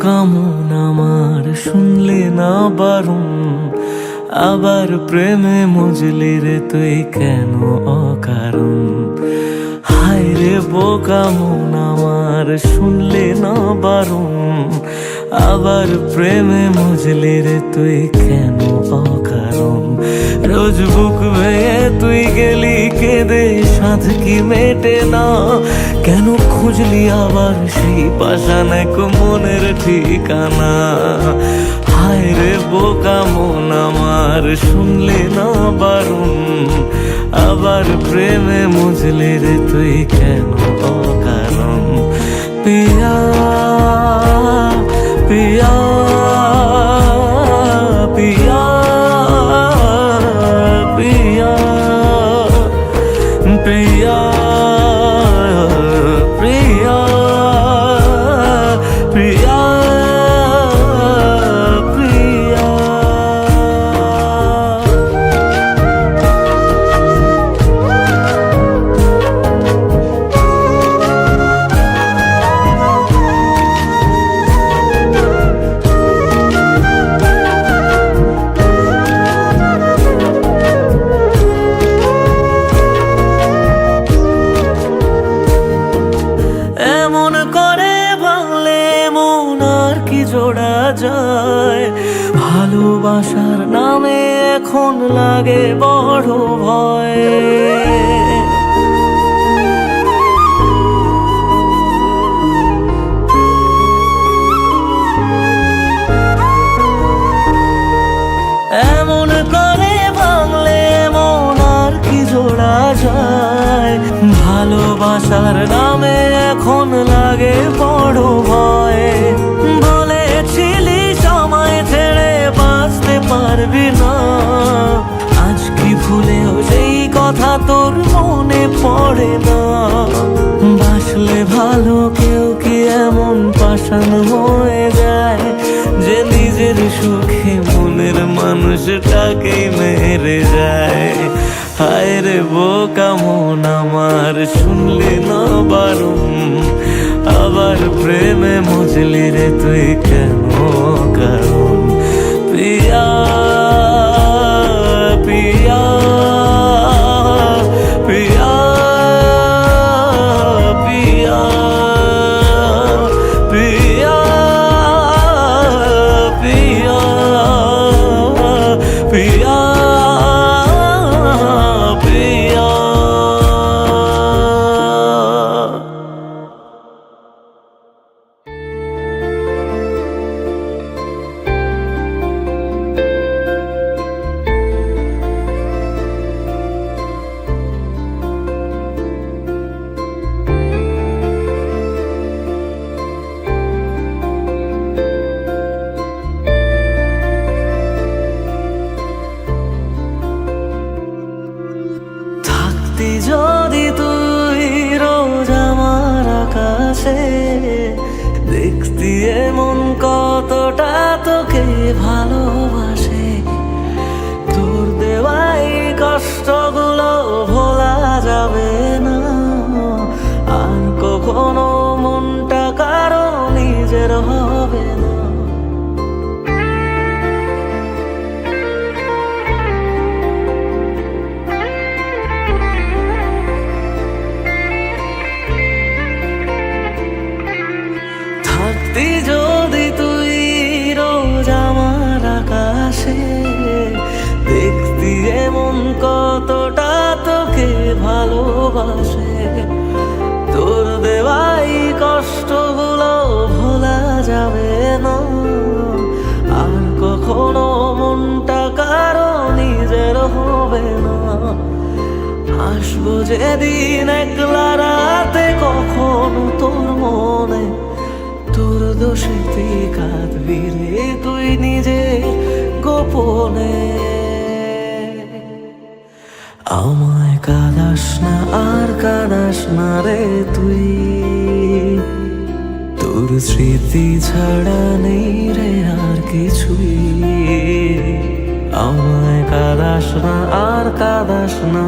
বোকা মন আমার শুনলে না বারণ, আবার প্রেমে মজলি রে তুই কেন অকারণ। হায় রে বোকা মন আমার শুনলে না বারণ, আবার প্রেমে মজলি রে তুই কেন অকারণ। রোজ বুক ভেঙে তুই গেলি কেঁদে, সাধ কি মেটে না, কেন খুঁজলি আবার সেই পাষাণ এক মনের ঠিকানা। হায় রে বোকা মন আমার শুনলে না বারণ, আবার প্রেমে মজলি রে তুই কেন অকারণ। পিয়া পিয়া পিয়া পিয়া প্রিয়া প্রিয়া প্রিয়া প্রিয়া। এমন করে ভাঙলে মন আর কি জোড়া যায়, ভালোবাসার নামে এখন লাগে বড় ভয়। এমন করে ভাঙলে মন আর কি জোড়া যায়, ভালোবাসার নামে এখন লাগে বড় ভয়। বলেছিলি সময় ছেড়ে বাঁচতে পারবি না, আজ কি ভুলেও সেই কথা তোর মনে পড়ে না। বাসলে ভালো কেউ কি এমন পাষাণ হয়ে যায়, যে নিজের সুখে মনের মানুষটাকেই মেরে যায়। হায় রে বোকা মন আমার শুনলি না বারণ, আবার প্রেমে মজলি রে তুই কেন কারণ। পিয়া পিয়া পিয়া পিয়া পিয়া পিয়া পিয়া পিয়া। থাকতি যদি তুই রোজ আমার আকাশে, দেখতি এমন কতটা তোকে ভালোবাসে। তোর দেওয়াই কষ্টগুলো ভোলা যাবে না, আর কখনো মনটা কারো নিজের হবে না। থাকতি যদি তুই রোজ আমার আকাশে, দেখতি এমন কতটা তোকে ভালোবাসে। তোর দেওয়াই কষ্টগুলো ভোলা যাবে না, আর কখনো মনটা কারো নিজের হবে না। আসবো যেদিন একলা রাতে কখনো তোর মনে, তোর দোষেতে কাঁদবি রে তুই নিজে গোপনে। আমায় কাঁদাস না আর কাঁদাস না রে তুই, তোর স্মৃতি ছাড়া নেই রে আর কিছুই। আমায় কাঁদাস না আর কাঁদাস না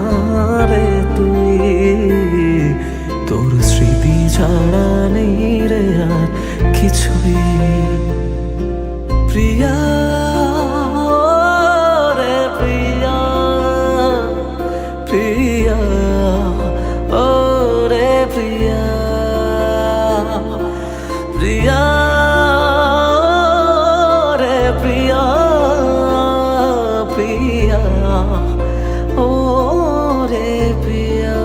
রে তুই, তোর স্মৃতি ছাড়া নেই রে আর কিছুই। প্রিয়া রে প্রিয়া, প্রিয়া ও রে প্রিয়া, প্রিয়া রে প্রিয়া, প্রিয়া ও রে প্রিয়া।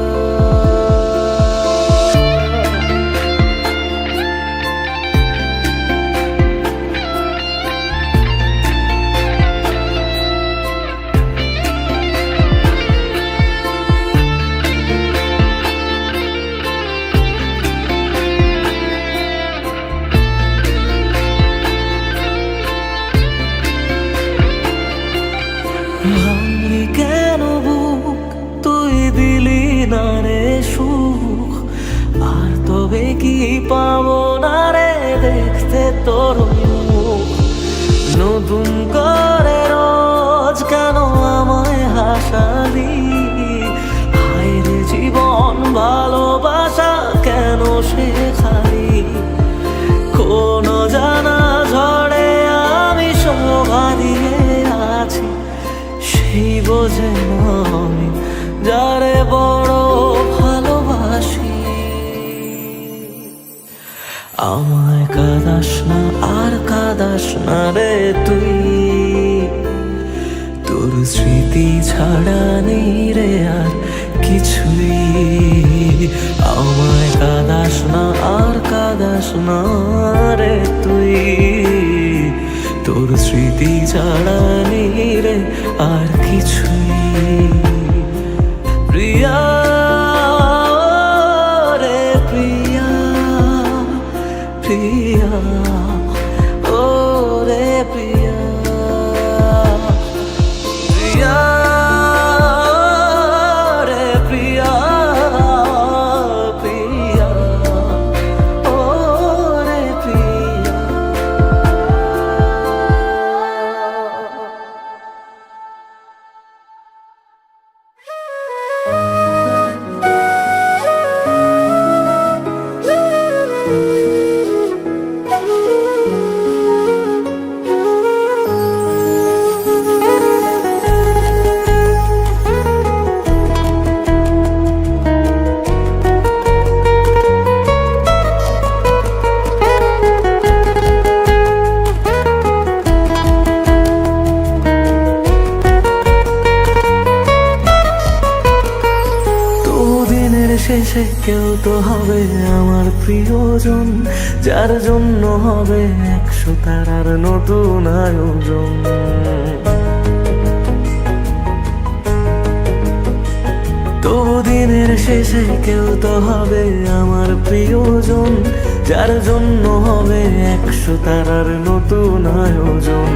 ভাঙলি কেন বুক, তুই দিলি না রে সুখ, আর তবে কি পাবো না রে দেখতে তোর মুখ। নতুন করে রোজ কেন আমায় হাসালি, হায় রে জীবন ভালোবাসা কেন শেখালি। কোন জানা ঝড়ে আমি শোভা দিয়ে আছি, সেই বোঝে না আমি যারে বড় ভালোবাসি। আমায় কাঁদাস না আর কাঁদাস না রে তুই, তোর স্মৃতি ছাড়া নেই রে আর কিছুই। আমায় কাঁদাস না আর কাঁদাস না রে তুই, তোর স্মৃতি ছাড়া নেই রে আর কিছুই। প্রিয়া রে প্রিয়া, প্রিয়া ও রে প্রিয়া, প্রিয়া রে প্রিয়া, প্রিয়া ও রে প্রিয়া। শেষে কেউ তো হবে আমার প্রিয়জন, যার জন্য হবে 100 তারার নতুন আয়োজন। তবু দিনের শেষে কেউ তো হবে আমার প্রিয়জন, যার জন্য হবে 100 তারার নতুন আয়োজন।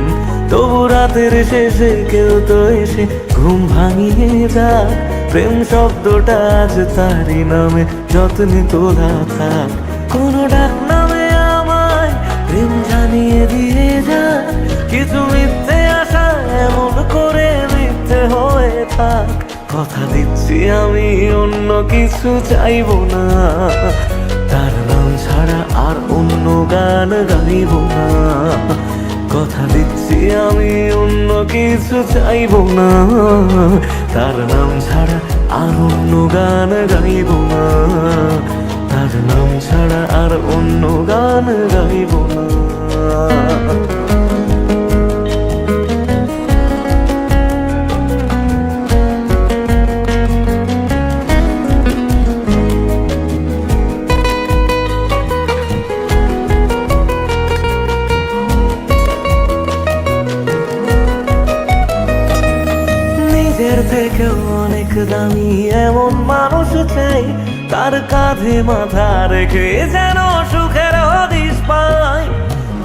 তবু রাতের শেষে কেউ তো এসে ঘুম ভাঙিয়ে যাক, প্রেম শব্দটা আজ তারই নামে যত্নে তোলা থাক। কোনো ডাক নামে আমায় প্রেম জানিয়ে দিয়ে যাক, কিছু মিথ্যে আশা এমন করে মিথ্যে হয়ে থাক। কথা দিচ্ছি আমি অন্য কিছু চাইব না, তার নাম ছাড়া আর অন্য গান গাইব না। কথা দিচ্ছি আমি অন্য কিছু চাইব না, তার নাম ছাড়া আর অন্য গান গাইব না, তার নাম ছাড়া আর অন্য গান গাইব না। নিজের থেকেও অনেক দামি এমন মানুষ চাই, তার কাঁধে মাথা রেখে যেন সুখের হদিশ পাই।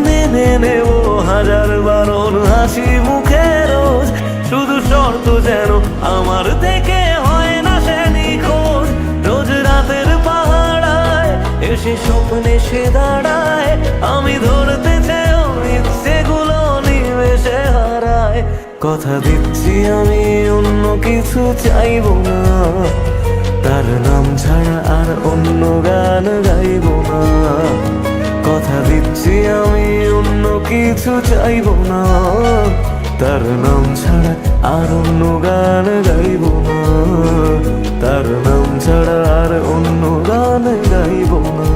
মেনে নেব 1000 বারণ হাসি মুখে রোজ, শুধু শর্ত যেন আমার থেকে হয় না সে নিখোঁজ। রোজ রাতের পাহাড়ায় এসে স্বপ্নে সে দাঁড়ায়, আমি ধরতে চেয়েও ইচ্ছেগুলো নিমেষে হারায়। কথা দিচ্ছি আমি অন্য কিছু চাইব না, তার নাম ছাড়া আর অন্য গান গাইব না। কথা দিচ্ছি আমি অন্য কিছু চাইবো না, তার নাম ছাড়া আর অন্য গান গাইবো না, তার নাম ছাড়া আর অন্য গান গাইবো না।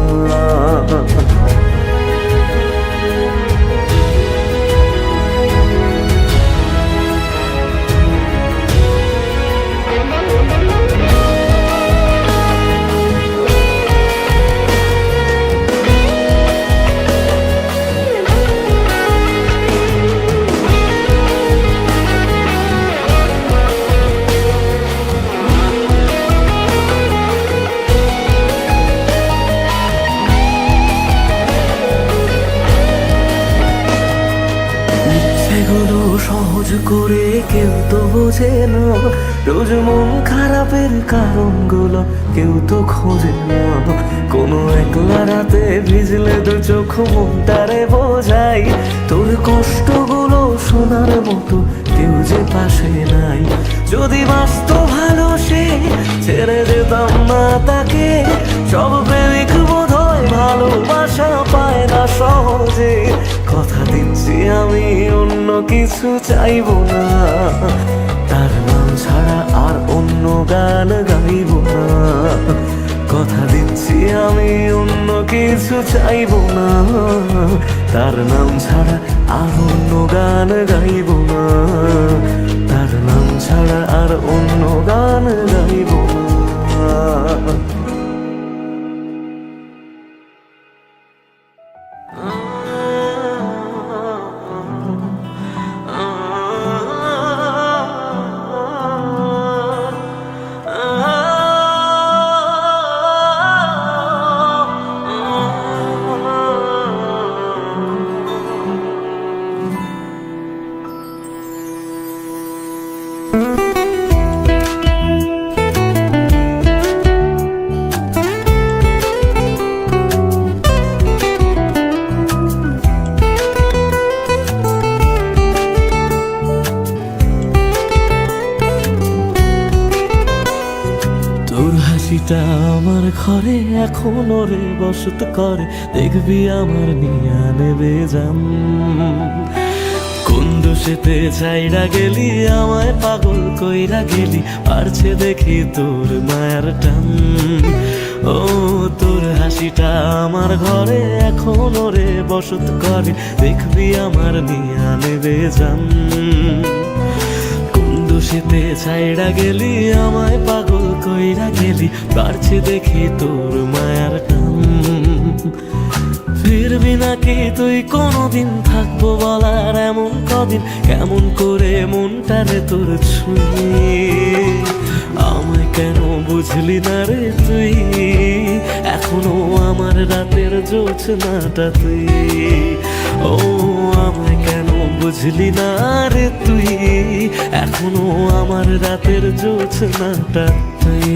সহজ করে কেউ তো বোঝে না, রোজ মন খারাপের কারণগুলো কেউ তো খোঁজে না। কোনো একলা রাতে ভিজলে দু চোখ মনটারে বোঝাই, তোর কষ্টগুলো শোনার মতো কেউ যে পাশে নাই। যদি বাসতো ভালো সে ছেড়ে যেতাম না তাকে, সব প্রেমিক বোধ হয় ভালোবাসা পায় না সহজে। কথা দিচ্ছি আমি অন্য কিছু চাইবো না, তার নাম ছাড়া আর অন্য গান গাইবো না। কথা দিচ্ছি আমি অন্য কিছু চাইবো না, তার নাম ছাড়া আর অন্য গান গাইবো না, তার নাম ছাড়া আর অন্য গান গাইবো না। তোর হাসিটা আমার ঘরে এখনো রে বসত করে, দেখবি আমার নিয়া নেবে জান। কোন দোষেতে চাইরা গেলি আমায় পাগল কইরা গেলি, পারছে দেখি তোর মায়ার টান। ও তোর হাসিটা আমার ঘরে এখনো রে বসত করে, দেখবি আমার নিয়া নেবে জান। দোষেতে ছাইড়া গেলি আমায় পাগল কইরা গেলি, পারছে দেখি তোর মায়ার টান। ফিরবি নাকি তুই কোনদিন, থাকবো বলার এমন কদিন, কেমন করে মনটারে তোর ছুঁয়ে। আমায় কেন বুঝলি না রে তুই, এখনো আমার রাতের জোছনাটা তুই। ও আমায় কেন বুঝলি না রে তুই, এখনো আমার রাতের জোছনাটা তুই।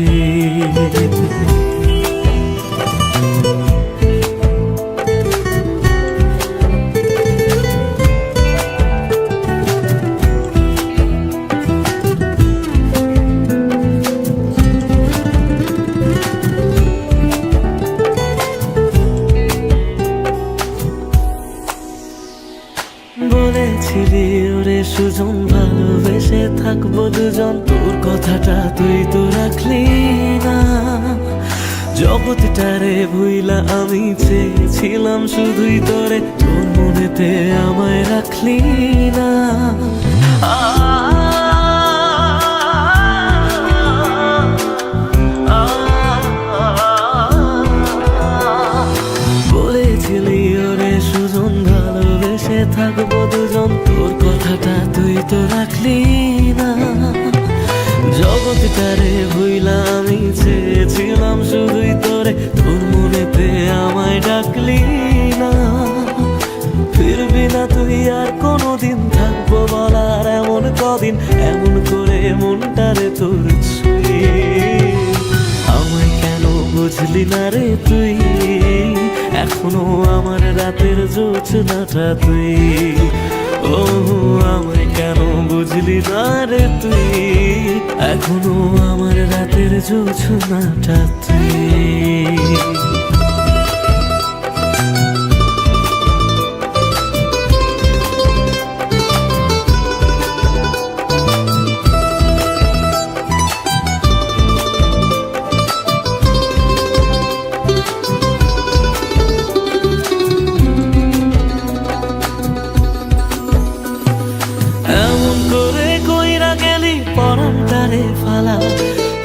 বলেছিলি ওরে সুজন ভালোবেসে থাকবো দুজন, তোর কথাটা তুই তো রাখলি না। জগৎটারে ভুইলা আমি চেয়েছিলাম শুধুই তোরে, তোর মনেতে আমায় রাখলি না। বলেছিলি ওরে সুজন ভালোবেসে থাকবো দুজন, তোর কথাটা তুই তো রাখলি না। জগৎটারে ভুইলা আমি চেয়েছিলাম শুধুই তোরে, তোর মনেতে আমায় ডাকলি না। ফিরবি না তুই আর কোনোদিন, থাকবো বলার এমন কদিন, এমন করে মনটারে তোর ছুঁয়ে। আমায় কেন বুঝলি না রে তুই, এখনো আমার রাতের জোছনাটা তুই। ও আমায় কেন বুঝলি না রে তুই, এখনো আমার রাতের জোছনাটা তুই।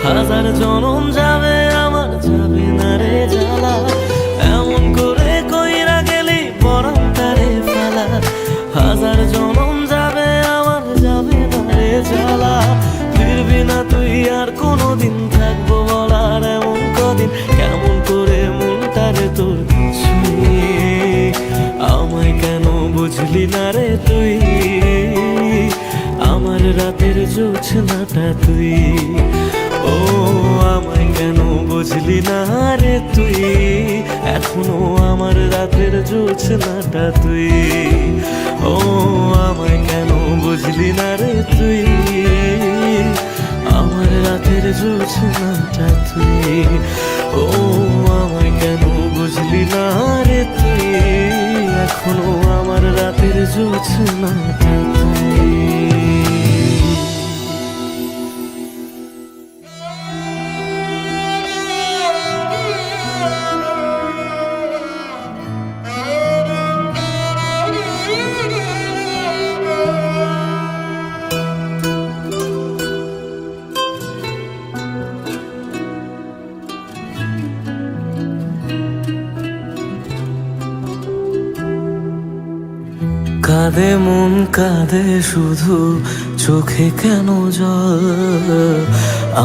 হাজার জনম যাবে আমার যাবে না রে জ্বালা, এমন করে কইরা গেলি পরাণ তারে ফেলা। হাজার জনম যাবে আমার যাবে না রে জ্বালা, ফিরবি না তুই আর কোনোদিন, থাকবো বলার এমন কদিন, কেমন করে মনটারে তোর ছুঁয়ে। আমায় কেন বুঝলি না রে তুই, আমার রাতের জোছনাটা তুই। ও আমায় কেন বুঝলি না রে তুই, এখনো আমার রাতের জোছনাটা তুই। ও আমায় কেন বুঝলি না রে তুই, আমার রাতের জোছনাটা তুই। ও আমায় কেন বুঝলি না রে তুই, এখনো আমার রাতের জোছনাটা তুই। কাঁদে মন কাঁদে শুধু, চোখে কেন জল,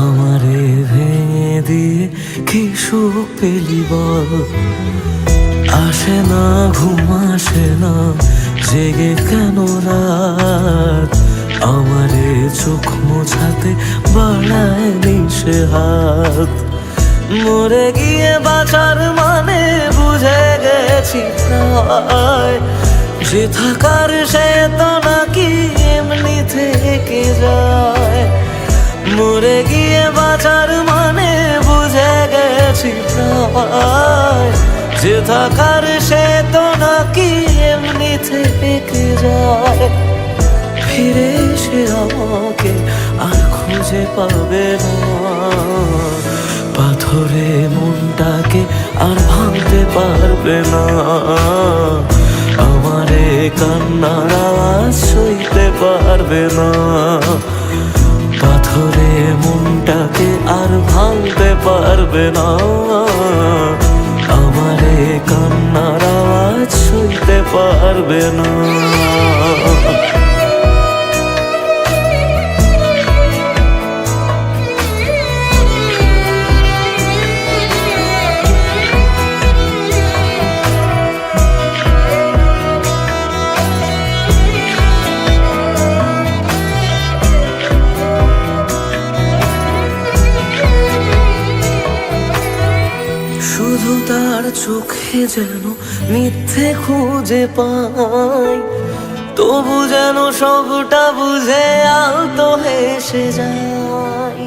আমারে ভেঙে দিয়ে কি সুখ পেলি বল। আসে না ঘুম আসে না, জেগে কেন রাত, আমারে চোখ মোছাতে বাড়ায় নিশে হাত। মরে গিয়ে বাঁচার মানে বুঝে গেছি প্রায়, যে থাকার সে তো নাকি এমনি থেকে যায়। মরে গিয়ে বাঁচার মানে বুঝে গেছি প্রায়, যে থাকার সে তো নাকি এমনি থেকে যায়। ফিরে এসে আমাকে আর খুঁজে পাবে না, পাথরে মনটাকে আর ভাঙতে পারবে না। আমারে কান্নার আওয়াজ সইতে পারবে না, পাথরে মনটাকে আর ভাঙতে পারবে না। আমারে কান্নার আওয়াজ সইতে পারবে না। শুধু তার চোখে যেন মিথ্যে খুঁজে পাই, তবু যেন সবটা বুঝে আলতো হেসে যায়।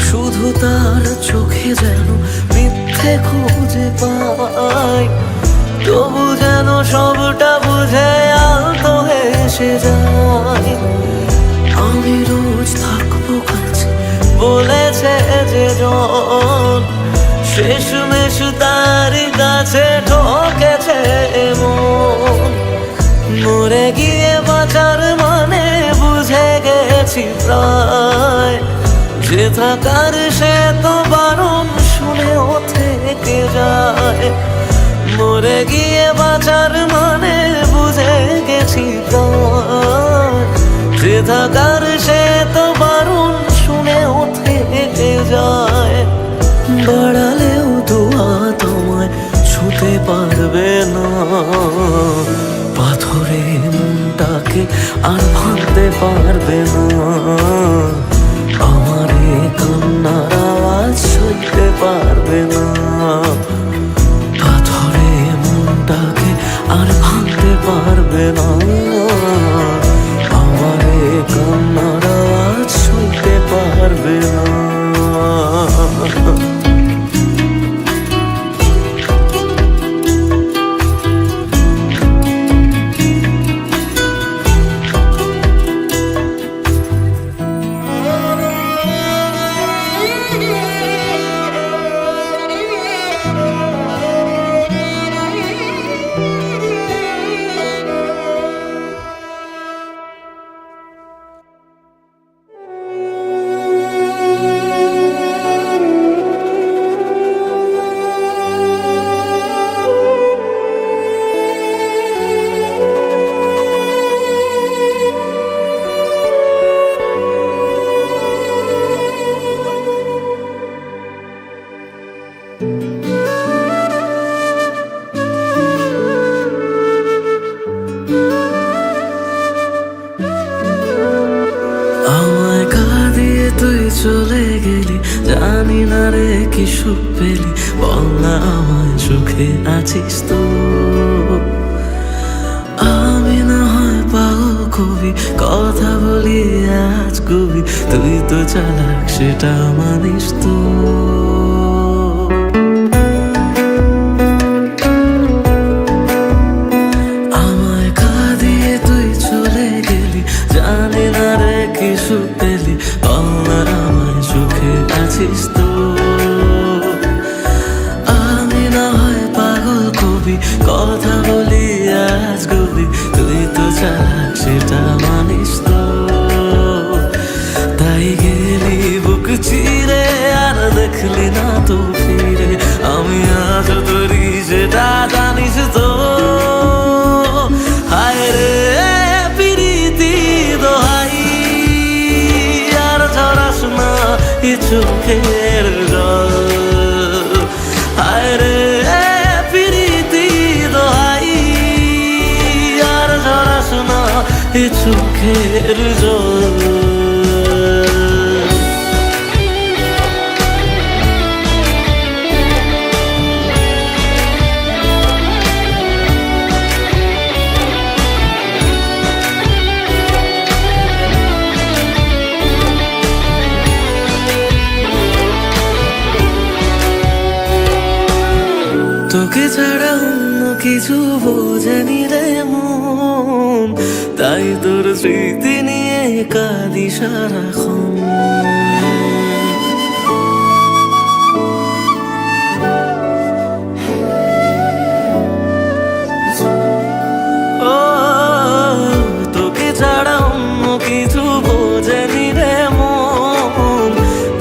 শুধু তার চোখে যেন মিথ্যে খুঁজে পাই, তবু যেন সবটা বুঝে আলতো হেসে যায়। আমি রোজ থাকবো কাছে বলেছে যে জন, শেষমেশ তার কাছে ঠকেছে মন। মরে গিয়ে বাঁচার মানে বুঝে গেছি প্রায়, যে থাকার সে তো বারণ শুনেও থেকে যায়। মরে গিয়ে বাঁচার মানে বুঝে গেছি প্রায়, যে থাকার সে তো বারণ শুনেও থেকে যায়। বাড়ালেও দোয়া তোমায় ছুঁতে পারবে না, পাথরে মনটাকে আর ভাঙতে পারবে না। আমারে কান্নার আওয়াজ সইতে পারবে না, পাথরে মনটাকে আর ভাঙতে পারবে না। আমারে কান্নার আওয়াজ সইতে পারবে না। সুখ পেলি, বল না আমায় সুখে আছিস তো। আমি না হয় পাগল কবি, কথা বলি আজ কবি, তুই তো চালাক সেটা মানিস তো। আমায় কাঁদিয়ে তুই চলে গেলি, জানি না রে কি সুখ পেলি, বল না আমায় সুখে আছিস তো। আমি না হয় পাগল কবি, কথা বলি আজ কবি, তুই তো চালাক সেটা মানিস তো। তাই গেলি বুক চিরে আর দেখলি না তো ফিরে, আমি আজ তোরি সেটা জানিস তো। হায় রে প্রীতি দোহাই, আর ঝরাস না এ চোখের জল। হায় রে প্রীতি দোহাই, আর ঝরাস না এ চোখের জল। তোকে ছাড়া অন্য কিছু বোঝেনি রে মন, তাই তোর স্মৃতি নিয়ে কাঁদি সারাক্ষণ। ও তোকে ছাড়া অন্য কিছু বোঝেনি রে মন,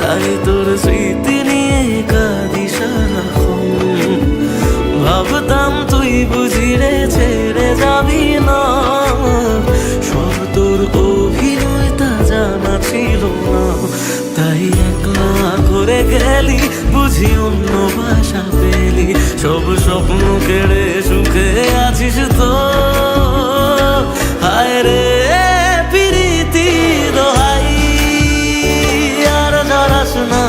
তাই তোর স্মৃতি নিয়ে কাঁদি সারাক্ষণ। ভাবতাম তুই বুঝি রে ছেড়ে যাবি না, সব তোর অভিনয় তা জানা ছিল না। তাই একলা করে গেলি, বুঝি অন্য ভাষা পেলি, সব স্বপ্ন কেড়ে সুখে আছিস তো। হায় রে প্রীতি দোহাই, আর ঝরাস না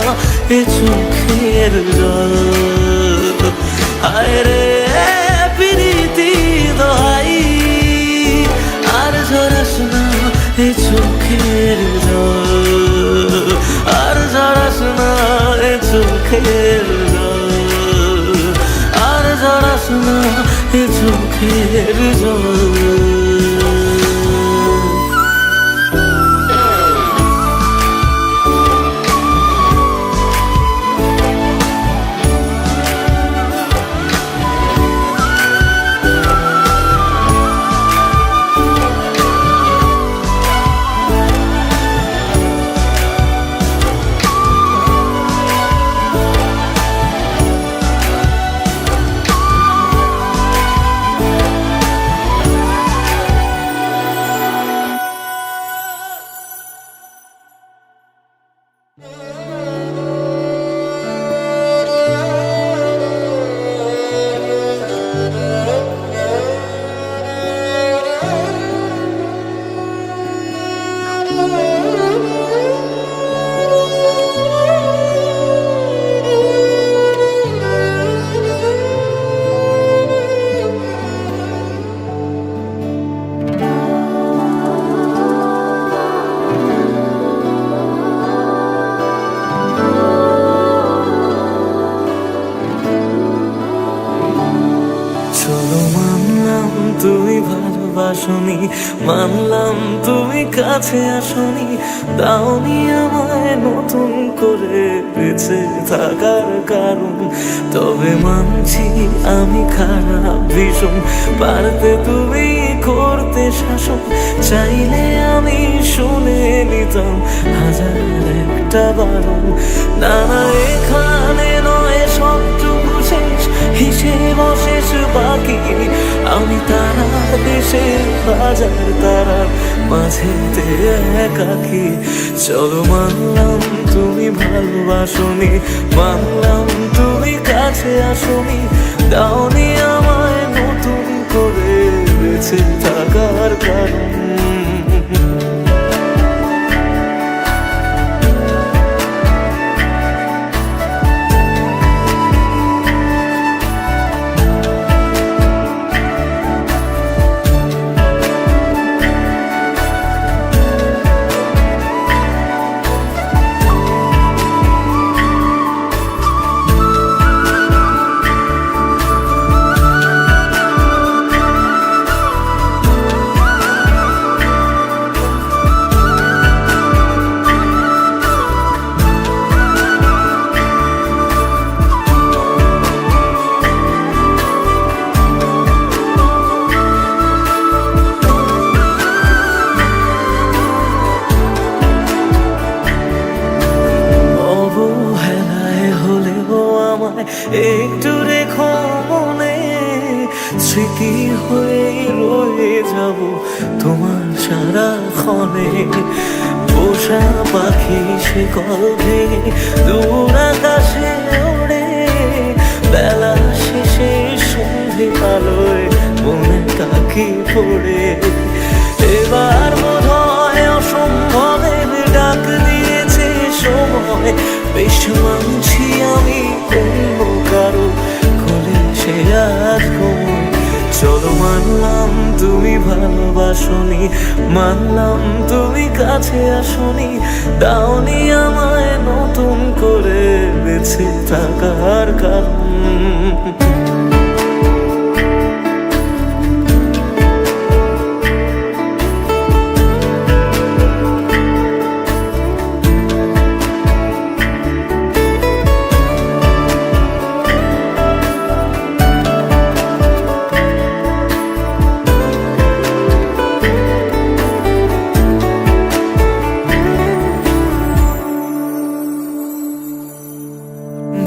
এ চোখের জল। হায় রে প্রীতি দোহাই, আর ঝরাস না এ চোখের জল। আর ঝরাস না এ চোখের জল, আর ঝরাস না এ চোখের জল। তুমি ভালোবাসনি, মানলাম তুমি কাছে আসনি, দাওনি আমায় নতুন করে বেঁচে থাকার কারণ। তবে মানছি আমি খারাপ ভীষণ, পারতে তুমি করতে শাসন, চাইলে আমি শুনে নিতাম হাজার একটা বারণ। না না এখানে নয় সবটুকু শেষ, হিসেব শেষ বাকি, আমি তারার দেশে হাজার তারার মাঝেতে একাকি। চলো মানলাম তুমি ভালোবাসনি, মানলাম তুমি কাছে আসনি, দাওনি আমায় নতুন করে বেঁচে থাকার কারণ। একটু রেখো মনে, স্মৃতি হয়ে রয়ে যাব তোমার সারাক্ষণে। পোষা পাখি সে কল ভেঙে দূর আকাশে ওড়ে, বেলা শেষে সন্ধে আলোয় মনে তাকি পড়ে। এবার বোধহয় অসম্ভবের ডাক দিয়েছে সময়, বেশ মানছি আমি অন্য কারো কোলে সে আজ ঘুমোয়। চলো মানলাম তুমি ভালোবাসনি, মানলাম তুমি কাছে আসনি, দাওনি আমায় নতুন করে বেঁচে থাকার কারণ।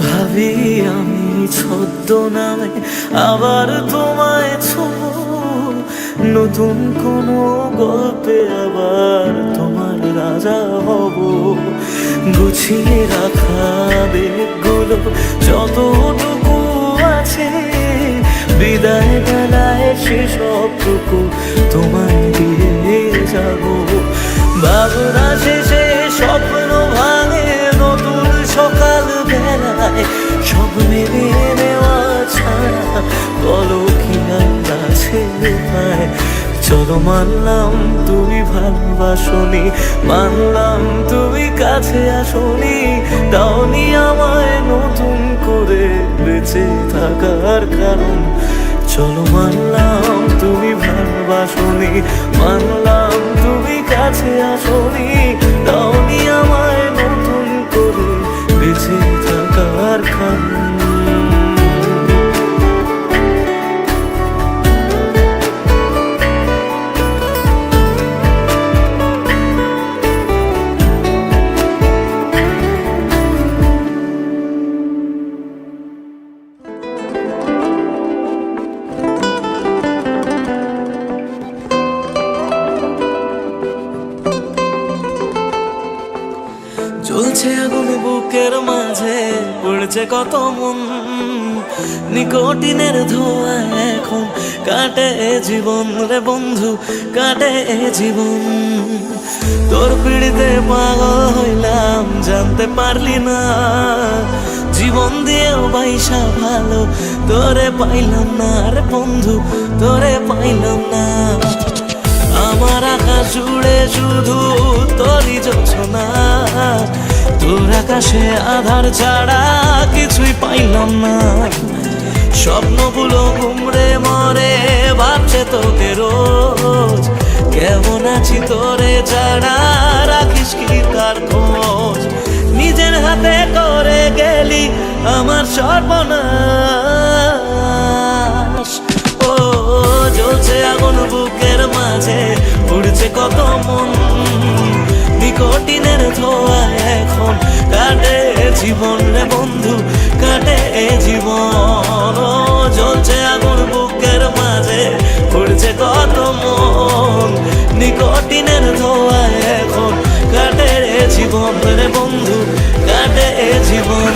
ভাবি আমি ছদ্মনামে আবার তোমায় ছোঁবো, নতুন কোনো গল্পে আবার তোমার রাজা হব। গুছিয়ে রাখা বেগগুলো যতটুকু আছে, বিদায় বেলায় সেসবটুকু তোমায় দিয়ে যাব। ভাবনা শেষে স্বপ্ন ভাঙে নতুন সকাল বেলায়, সব মেনে নেওয়া ছাড়া বলো কি আর আছে উপায়। চলো মানলাম তুমি ভালোবাসনি, মানলাম তুমি কাছে আসনি, দাওনি আমায় নতুন করে বেঁচে থাকার কারণ। চলো মানলাম তুমি ভালোবাসনি, মানলাম তুমি কাছে আসনি, দাওনি আমায় নতুন করে বেঁচে থাকার কারণ। জ্বলছে আগুন বুকের মাঝে, পড়ছে কত মন, নিকোটিনের ধোঁয়া এখন কাটে জীবন রে বন্ধু, কাটে জীবন। তোর পিড়িতে পাগল হইলাম জানতে পারলি না, জীবন দিয়েও বাইসা ভালো তোরে পাইলাম না রে বন্ধু, তোরে পাইলাম না। আমার আকাশ জুড়ে শুধু তোরই জোছনা, তোর আকাশে আধার ছাড়া কিছুই পাইলাম না। স্বপ্নগুলো ঘুমড়ে মরে ভাবছে তোকে রোজ, কেমন আছি তোরে ছাড়া রাখিস কি তার খোঁজ। নিজের হাতে করে গেলি আমার সর্বনাশ। ও জ্বলছে আগুন বুকের মাঝে, উড়ছে কত মন, নিকোটিনের ধোঁয়া এখন কাটে জীবন রে বন্ধু, কাটে জীবন। ও জ্বলছে আগুন বুকের মাঝে, উড়ছে কত মন, নিকোটিনের ধোঁয়া এখন কাটে জীবন রে বন্ধু, কাটে জীবন।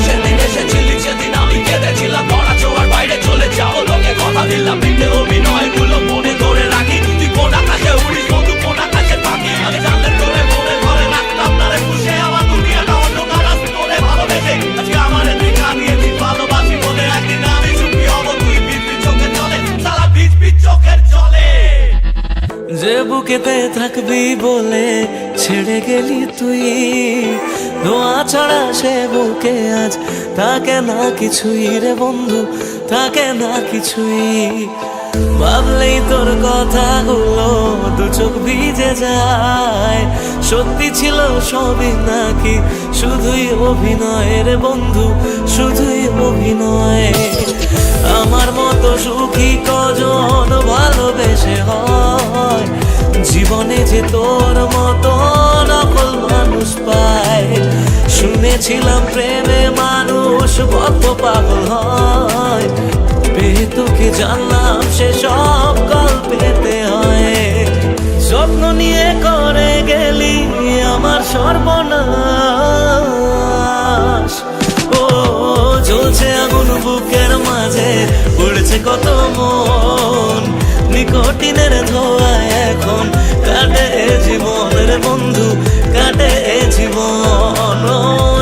সেদিন এসেছিলি সেদিন আমি কেঁদেছিলাম, ধরা ছোঁয়ার বাইরে চলে যাও লোকে কথা দিলাম, মিথ্যে অভিনয়গুলো মনে করে রাখি। তুই কোন আকাশে উড়িস বন্ধু, কোন আকাশে থাকি, আমি জানলে তোরে মনে ঘরে রাখতাম না রে পুষে। আমার দুনিয়াটা অন্ধকার আজ তোরে ভালোবেসে, আজকে আমার তুই কাঁদিয়েছিস ভালোবাসি বলে। একদিন আমি সুখী হব তুই ভিজবি চোখের জলে, সারা ভিজবি চোখের জলে। যে বুকেতে থাকবি বলে ছেড়ে গেলি তুই, ধোঁয়া ছাড়া সে বুকে আজ থাকে না কিছুই রে বন্ধু, থাকে না কিছুই। ভাবলেই তোর কথাগুলো দু চোখ ভিজে যায়, সত্যি ছিল সবই নাকি শুধুই অভিনয় রে বন্ধু, শুধুই অভিনয়। আমার মতো সুখী কজন ভালোবেসে হয়, জীবনে যে তোর মতো নকল মানুষ পায়। শুনেছিলাম প্রেমে মানুষ কত পাগল হয়, পেয়ে তোকে জানলাম সে সব গল্পেতে হয়। যত্ন নিয়ে করে গেলি আমার সর্বনাশ। ও জ্বলছে আগুন বুকের মাঝে, পড়েছে কত মন, নিকটিনের ধোঁয়ায় এখন কাটে জীবনের বন্ধু, কাটে জীবন। ও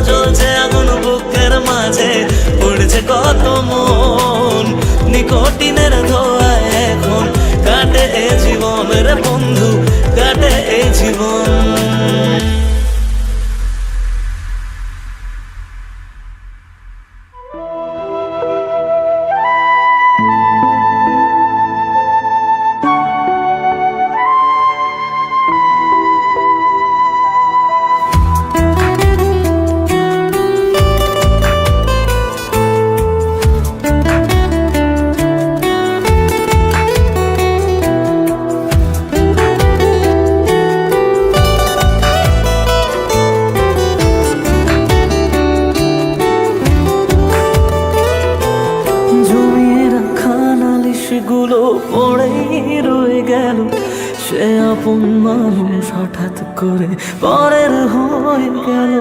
জ্বলছে আগুন বুকের মাঝে, পড়েছে কত মন, নিকটিনের ধোঁয়ায় এখন কাটে জীবনের বন্ধু, কাটে জীবন। গুলো পড়েই রয়ে গেল, সে আপন মানুষ হঠাৎ করে পরের হয়ে গেল।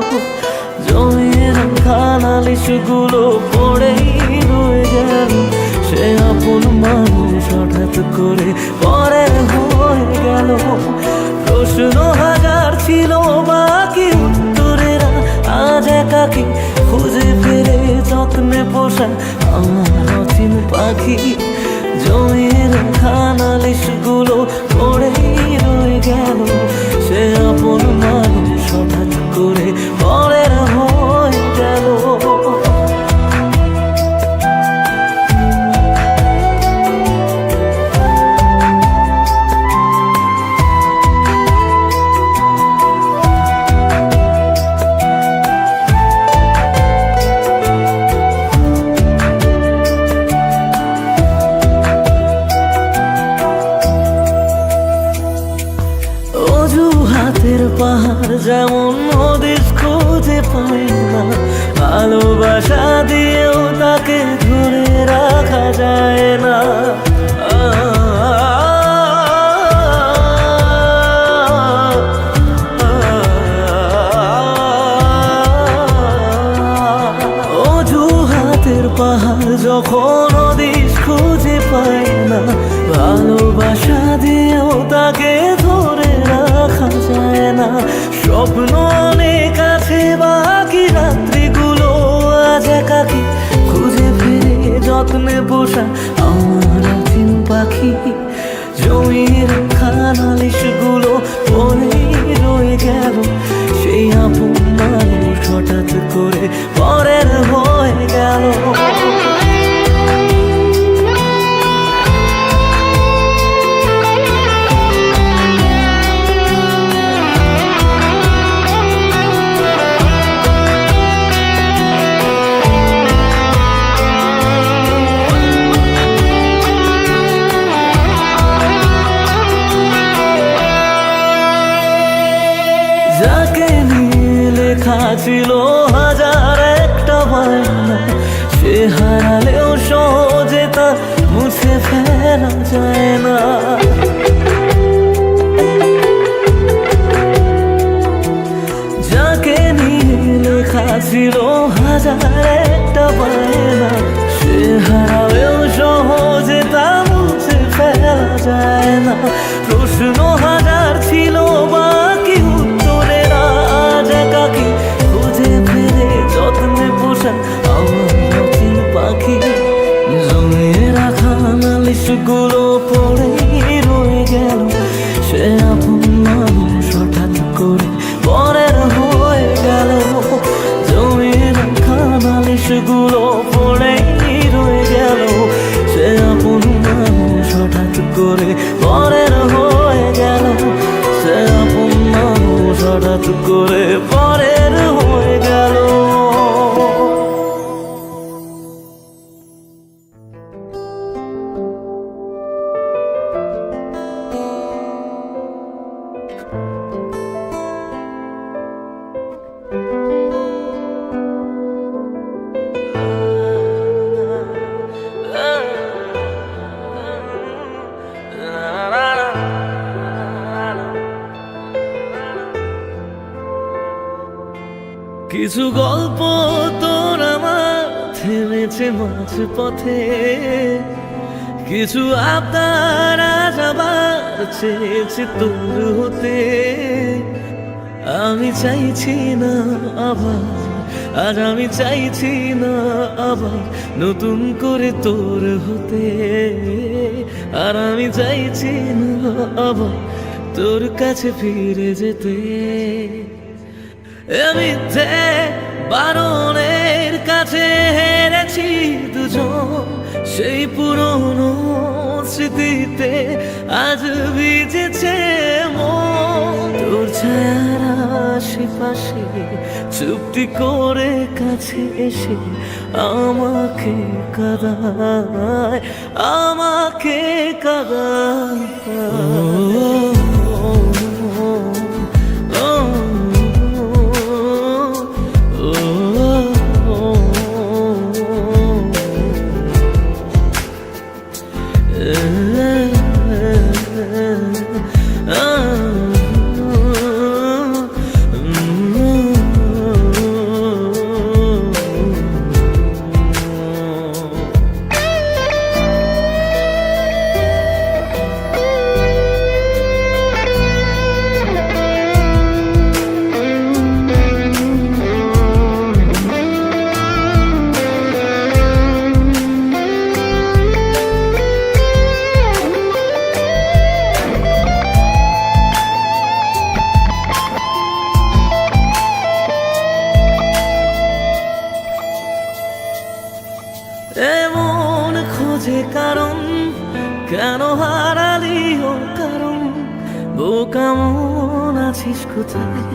জমিয়ে রাখা নালিশগুলো পড়েই রয়ে গেল, সে আপন মানুষ হঠাৎ করে পরের হয়ে গেল। প্রশ্ন হাজার ছিল বাকি, উত্তরেরা আজ একাকি খুঁজে ফেরে যত্নে পোষা আমার অচিন পাখি। জমিয়ে রাখা নালিশগুলো পড়েই রয়ে গেল, সে আপন মানুষ হঠাৎ করে পরের হয়ে গেল। অজুহাতের পাহাড় যেমন নদীর খুঁজে পায় না, ভালোবাসা দিয়েও তাকে ধরে রাখা যায় না। অজুহাতের পাহাড় যখন নদীর খুঁজে পায় না, ভালোবাসা দিয়েও তাকে ধরে রাখা যায় না। স্বপ্ন অনেক আছে বাকি, রাত্রিগুলো আজ একাকি খুঁজে ফিরে যত্নে পোষা আমার অচিন পাখি। জমিয়ে রাখা নালিশগুলো পড়েই রয়ে গেল, সেই আপন মানুষ হঠাৎ করে পরের হয়ে গেল। যাকে নিয়ে লেখা ছিল হাজার একটা বায়না, সে হারালেও সহজে তা মুছে ফেলা যায় না। যাকে নিয়ে লেখা ছিল হাজার একটা বায়না, সে হারালেও সহজে তা মুছে ফেলা যায় না। প্রশ্ন হাজার ছিল বাকি, উত্তরেরা আজ একাকি খুঁজে ফিরে যত্নে পোষা আমার অচিন পাখি। জমিয়ে রাখা নালিশগুলো পড়েই রয়ে গেল, সে আপন মানুষ হঠাৎ করে পরের হয়ে গেল। জমিয়ে রাখা নালিশগুলো পড়েই রয়ে গেল, সে আপন মানুষ হঠাৎ করে পরের হয়ে গেল, সে আপন মানুষ হঠাৎ করে পরের হয়ে গেল। কিছু গল্প তোর আমার থেমেছে মাঝ পথে, কিছু আবদার আজ আবার চেয়েছে তোর হতে। আমি চাইছি না আবার, আজ আমি চাইছি না আবার নতুন করে তোর হতে। আর আমি চাইছি না আবার তোর কাছে ফিরে যেতে। মিথ্যে বারণের কাছে হেরেছি দুজন, সেই পুরনো স্মৃতিতে আজ ভিজেছে মন। তোর ছায়ার আশেপাশে চুপটি করে কাছে এসে আমাকে কাঁদায়, আমাকে কাঁদায়। এমন খোঁজে কারণ, কেন হারালি ও কারণ, বোকা মন আছিস কোথায়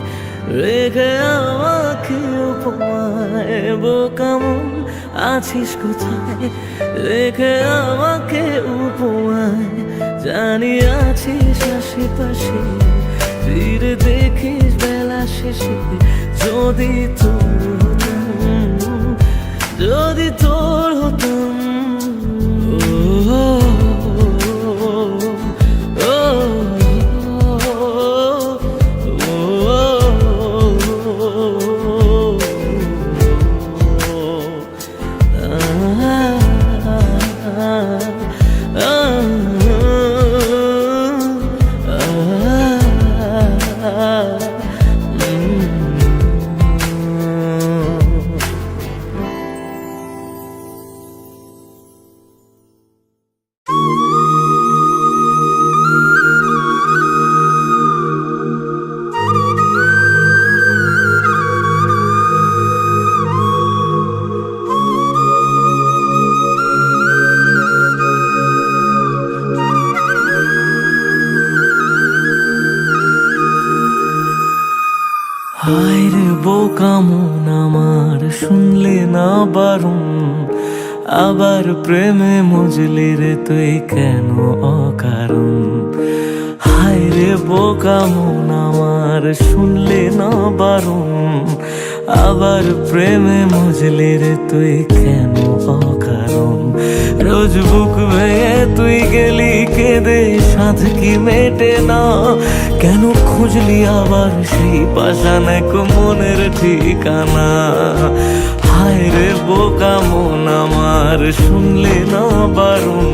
রেখে আমাকে উপমায়। বোকা মন আছিস কোথায় রেখে আমাকে উপমায়। জানি আছিস আশেপাশে, ফিরে দেখিস বেলা শেষে। যদি তোর হতাম, যদি তোর হতাম। হায় রে বোকা মন আমার, শুনলে না বারণ, আবার প্রেমে মজলি রে তুই কেন অকারণ। হায় রে বোকা মন আমার, শুনলে না বারণ, আবার প্রেমে মজলি রে তুই কেন অকারণ। রোজ বুক ভেঙে তুই গেলি কেঁদে, সাধ কি মেটে না, কেন খুঁজলি আবার সেই পাষাণ এক মনের ঠিকানা। হায় রে বোকা মন আমার, শুনলে না বারণ,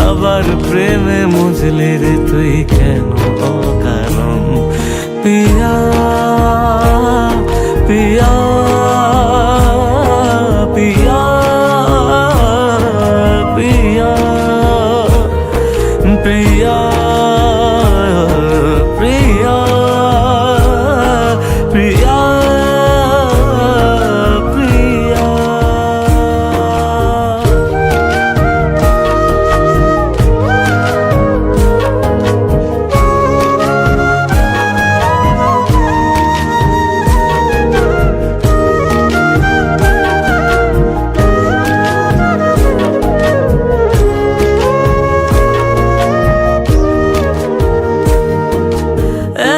আবার প্রেমে মজলে রে তুই কেন অকারণ। পিয়া পিয়া পিয়া পিয়া পিয়া প্রিয়া প্রিয়া প্রিয়া।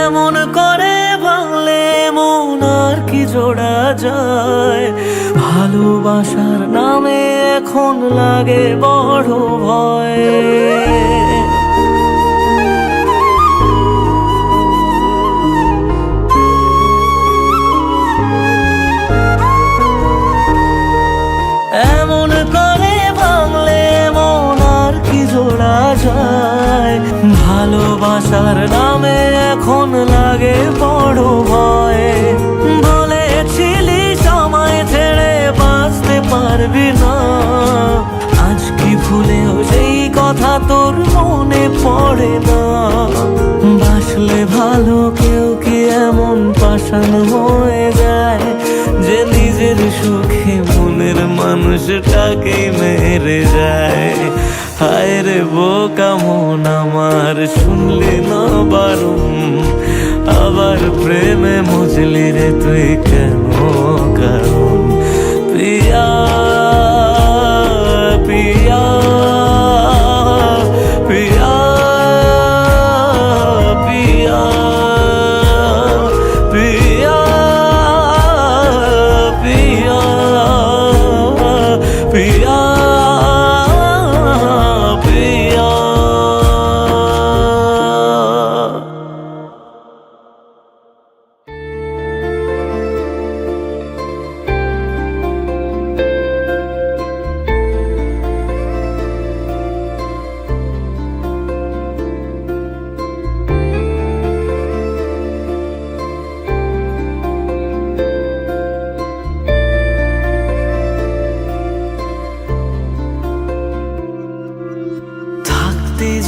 এমন করে ভাঙলে মন আর কি জোড়া যায়, ভালোবাসার নামে এখন লাগে বড় ভয়। ভালোবাসার নামে এখন লাগে বড় ভয়। বলেছিলি সময় ছেড়ে বাঁচতে পারবি না, আজ কি ভুলেও সেই কথা তোর মনে পড়ে না? বাসলে ভালো কেউ কি এমন পাষাণ হয়ে যায় যে নিজের সুখে মনের মানুষটাকে মেরে যায়? হায় রে বোকা মন আমার, শুনলি না বারণ, আবার প্রেমে মজলি রে তুই কেন কারণ? প্রিয়া প্রিয়া প্রিয়া প্রিয়া প্রিয়া প্রিয়া প্রিয়া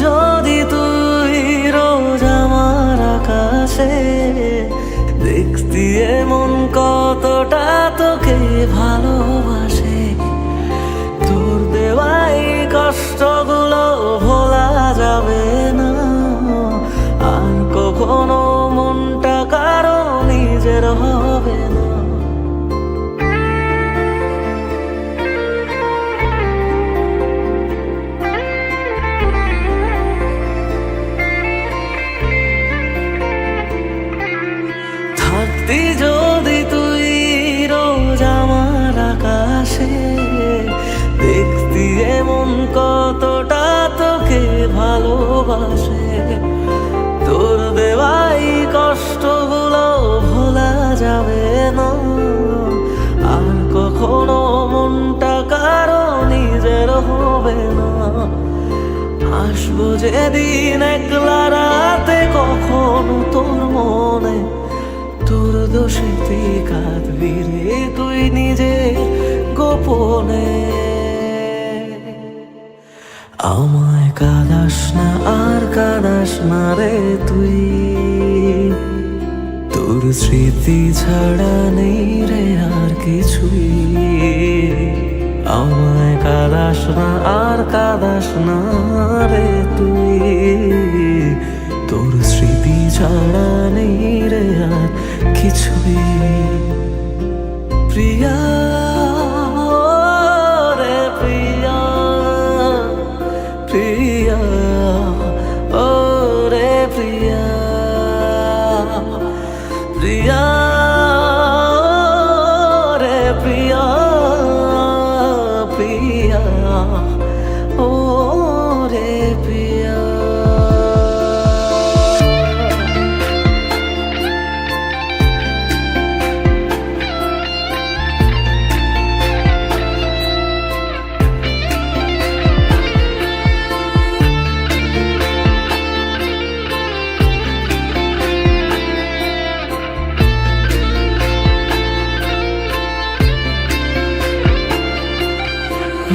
যদি তুই রোজ আমার আকাশে দেখতি এমন কতটা তোকে ভালোবাসে, তোর দেওয়াই কষ্টগুলো ভোলা যাবে না, আর কখনো মনটা কারো নিজের হবে না। যদি তুই রোজ আমার আকাশে দেখতি এমন কতটা তোকে ভালোবাসে, তোর দেওয়াই কষ্টগুলো ভোলা যাবে না, আর কখনো মনটা কারো নিজের হবে না। আসবো যেদিন একলা রাতে কখনো তোর মনে, তোর দোষেতে কাঁদবি রে তুই নিজে গোপনে। আমায় কাঁদাস না আর কাঁদাস না রে তুই, তোর স্মৃতি ছাড়া নেই রে আর কিছুই। আমায় কাঁদাস না আর কাঁদাস না রে তুই, তোর স্মৃতি ছাড়া নেই রে আর কিছুই। প্রিয়া রে প্রিয়া প্রিয়া ও রে প্রিয়া প্রিয়া রে প্রিয়া প্রিয়া ও রে প্রিয়া।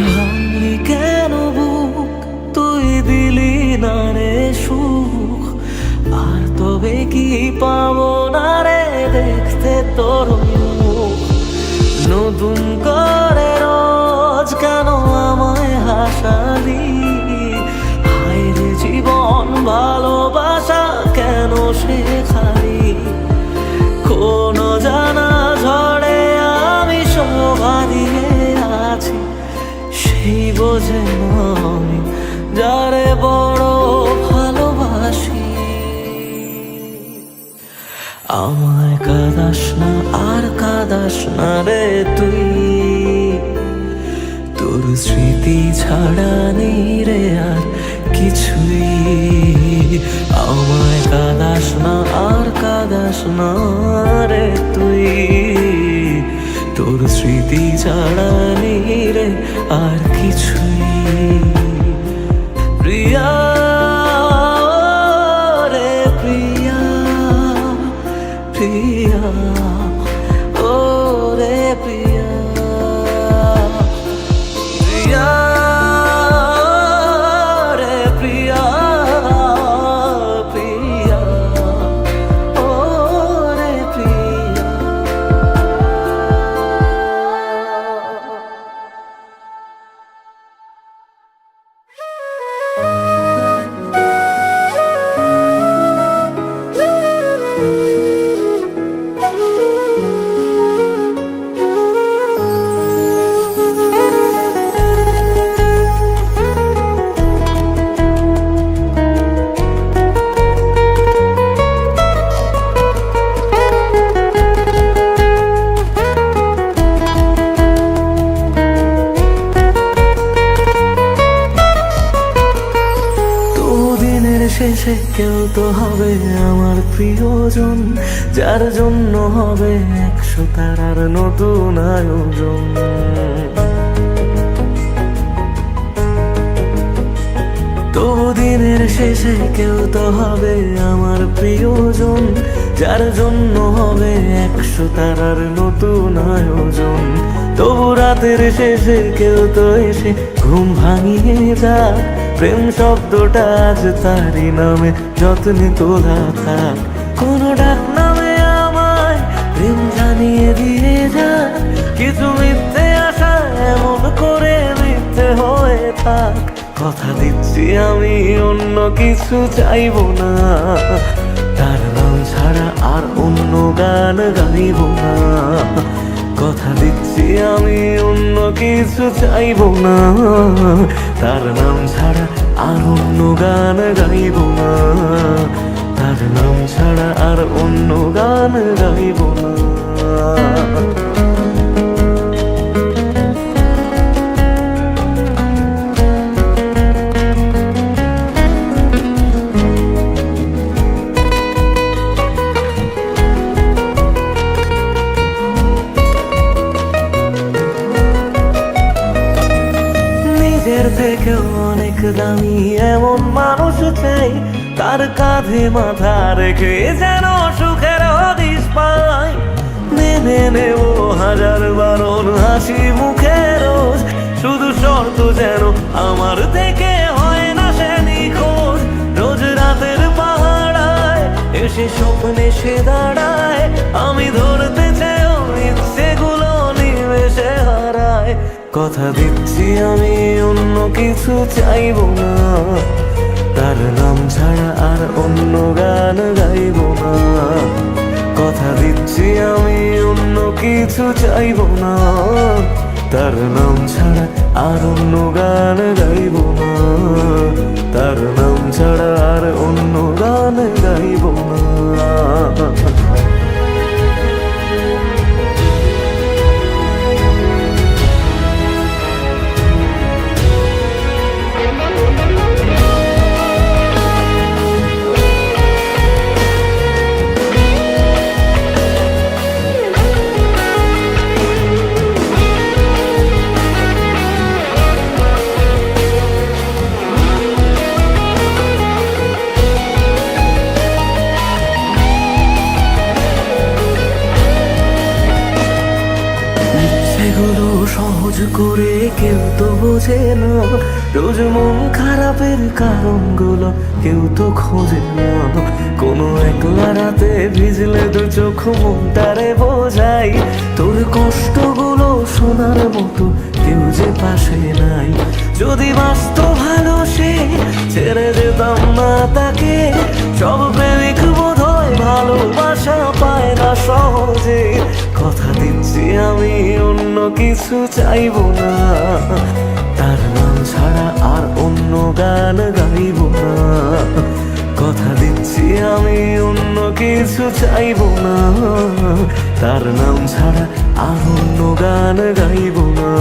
ভাঙলি কেন বুক, তুই দিলি না রে সুখ, আর তবে কি পাবো না রে দেখতে তোর মুখ। নতুন করে রোজ কেন আমায় হাসালি, হায় রে জীবন ভালোবাসা কেন শেখালি? কোন জানা ঝড়ে আমি শোভা দিয়ে আছি, সেই বোঝে আমি যারে বড় ভালোবাসি। আমায় কাঁদাস না আর কাঁদাস না রে তুই, তোর স্মৃতি ছাড়া নেই রে আর কিছুই। আমায় কাঁদাস না আর কাঁদাস না রে তুই, তোর স্মৃতি ছাড়া নেই রে আর কিছুই। প্রিয়া শেষে কেউ তো হবে আমার প্রিয়জন, যার জন্য হবে 100 তারার নতুন আয়োজন। তবু দিনের শেষে কেউ তো হবে আমার প্রিয়জন, যার জন্য হবে 100 তারার নতুন আয়োজন। তবু রাতের শেষে কেউ তো এসে ঘুম ভাঙিয়ে যাক, প্রেম শব্দটা আজ তারই নামে যত্নে তোলা থাক। কোনো ডাক নামে আমায় প্রেম জানিয়ে দিয়ে যাক, কিছু মিথ্যে আশা এমন করে মিথ্যে হয়ে থাক। কথা দিচ্ছি আমি অন্য কিছু চাইবো না, তার নাম ছাড়া আর অন্য গান গাইব না। কথা দিচ্ছি আমি অন্য কিছু চাইবো না, তার নাম ছাড়া আর অন্য গান গাইব না। তার নাম ছাড়া আর অন্য গান গাইব না। নিজের থেকেও অনেক দামি এমন মানুষ চাই, তার কাঁধে মাথা রেখে যেন সুখের হদিশ পাই। মেনে নেব হাজার বারণ হাসি মুখে রোজ, শুধু শর্ত যেন আমার থেকে হয় না সে নিখোঁজ। রোজ রাতের পাহাড়ায় এসে স্বপ্নে সে দাঁড়ায়, আমি ধরতে চেয়েও ইচ্ছেগুলো নিমেষে হারায়। কথা দিচ্ছি আমি অন্য কিছু চাইবো না, তার নাম ছাড়া আর অন্য গান গাইব না। কথা দিচ্ছি আমি অন্য কিছু চাইবো না, তার নাম ছাড়া আর অন্য গান গাইব না। তার নাম ছাড়া আর অন্য গান গাইব না। সেগুলো সহজ করে কেউ তো বোঝে না, রোজ মন খারাপের কারণগুলো কেউ তো খোঁজে না। কোনো একলা রাতে ভিজলে দু চোখ মনটারে বোঝাই, তোর কষ্টগুলো শোনার মতো কেউ যে পাশে নাই। যদি বাঁচত ভালো সে ছেড়ে যেতাম না তাকে, সব প্রেমিক বোধ হয় ভালোবাসা পায় না সহজে। কথা দিচ্ছি আমি অন্য কিছু চাইবো না, তার নাম ছাড়া আর অন্য গান গাইব না। কথা দিচ্ছি আমি অন্য কিছু চাইবো না, তার নাম ছাড়া আর অন্য গান গাইব না।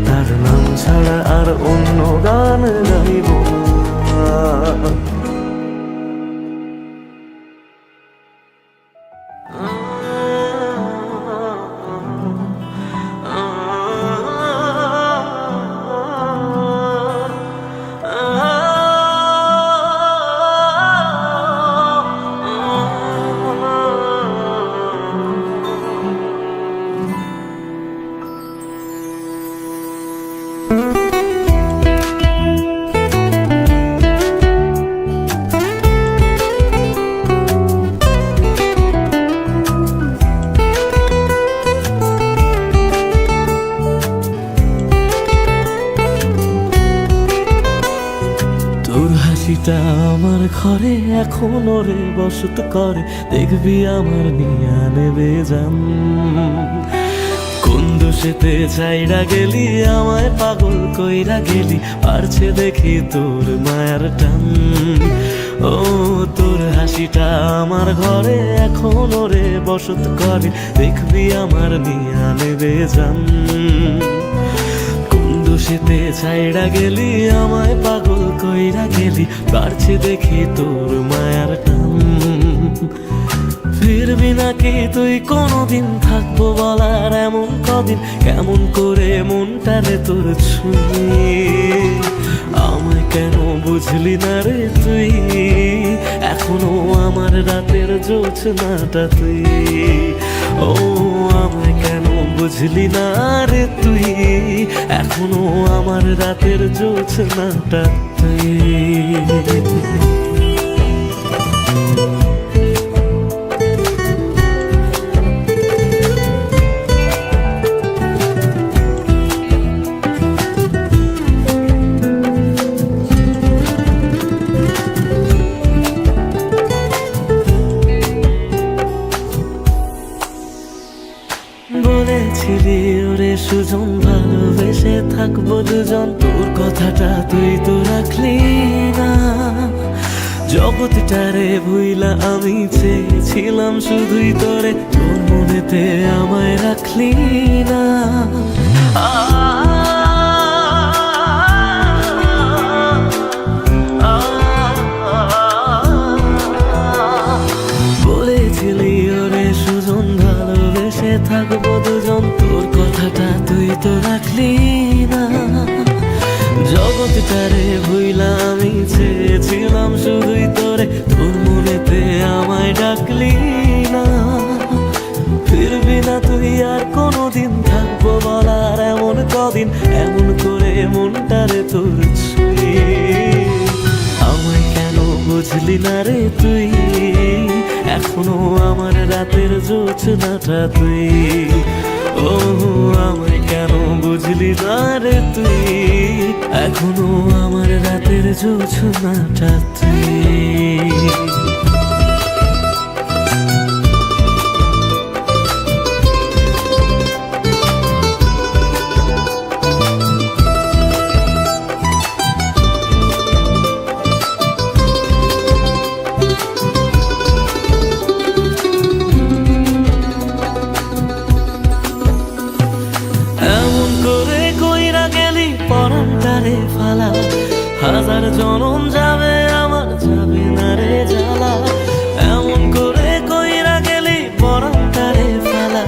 তার নাম ছাড়া আর অন্য গান গাইব না। তোর হাসিটা আমার ঘরে এখনো রে বসত করে, দেখবি আমার নিয়া নেবে জান। কোন দোষেতে চাইরা গেলি আমায় পাগল কইরা গেলি, পারছে দেখি তোর মায়ার টান। ও তোর হাসিটা আমার ঘরে এখনো রে বসত করে, দেখবি আমার নিয়া নেবে জান। খুশিতে ছাইড়া গেলি, আমায় পাগল কইরা গেলি, বাড়ছে দেখি তোর মায়ার টান। ফিরবি নাকি তুই কোনোদিন, থাকবো বলার এমন কদিন, কেমন করে মনটারে তোর ছুঁয়ে। আমায় কেন বুঝলি না রে তুই, এখনো আমার রাতের জোছনাটা তুই। ও আমায় কেন বুঝলি না রে তুই, এখনো আমার রাতের জোছনাটা তুই। বলেছিলি ওরে সুজন, ভালোবেসে থাকবো দুজন, তোর কথাটা তুই তো রাখলি না। জগৎটারে ভুইলা আমি চেয়েছিলাম শুধুই তোরে, তোর মনেতে আমায় রাখলি না। বলেছিলি ওরে সুজন, ভালোবেসে থাকবো দুজন, তোর কথাটা তুই তো রাখলি না। জগৎটারে ভুইলা আমি চেয়েছিলাম শুধুই তোরে, তোর মনেতে আমায় ডাকলি না। ফিরবি না তুই আর কোনোদিন, থাকবো বলার এমন কদিন, এমন করে মনটারে তোর ছুঁয়ে। আমায় কেন বুঝলি না রে তুই, এখনো আমার রাতের জোছনাটা তুই। ও আমায় কেন বুঝলি না রে তুই, এখনো আমার রাতের জোছনাটা তুই। পরানটারে ফালা, হাজার জনম যাবে আমার, যাবে না রে জ্বালা। এমন করে কইরা গেলি পরানটারে ফালা,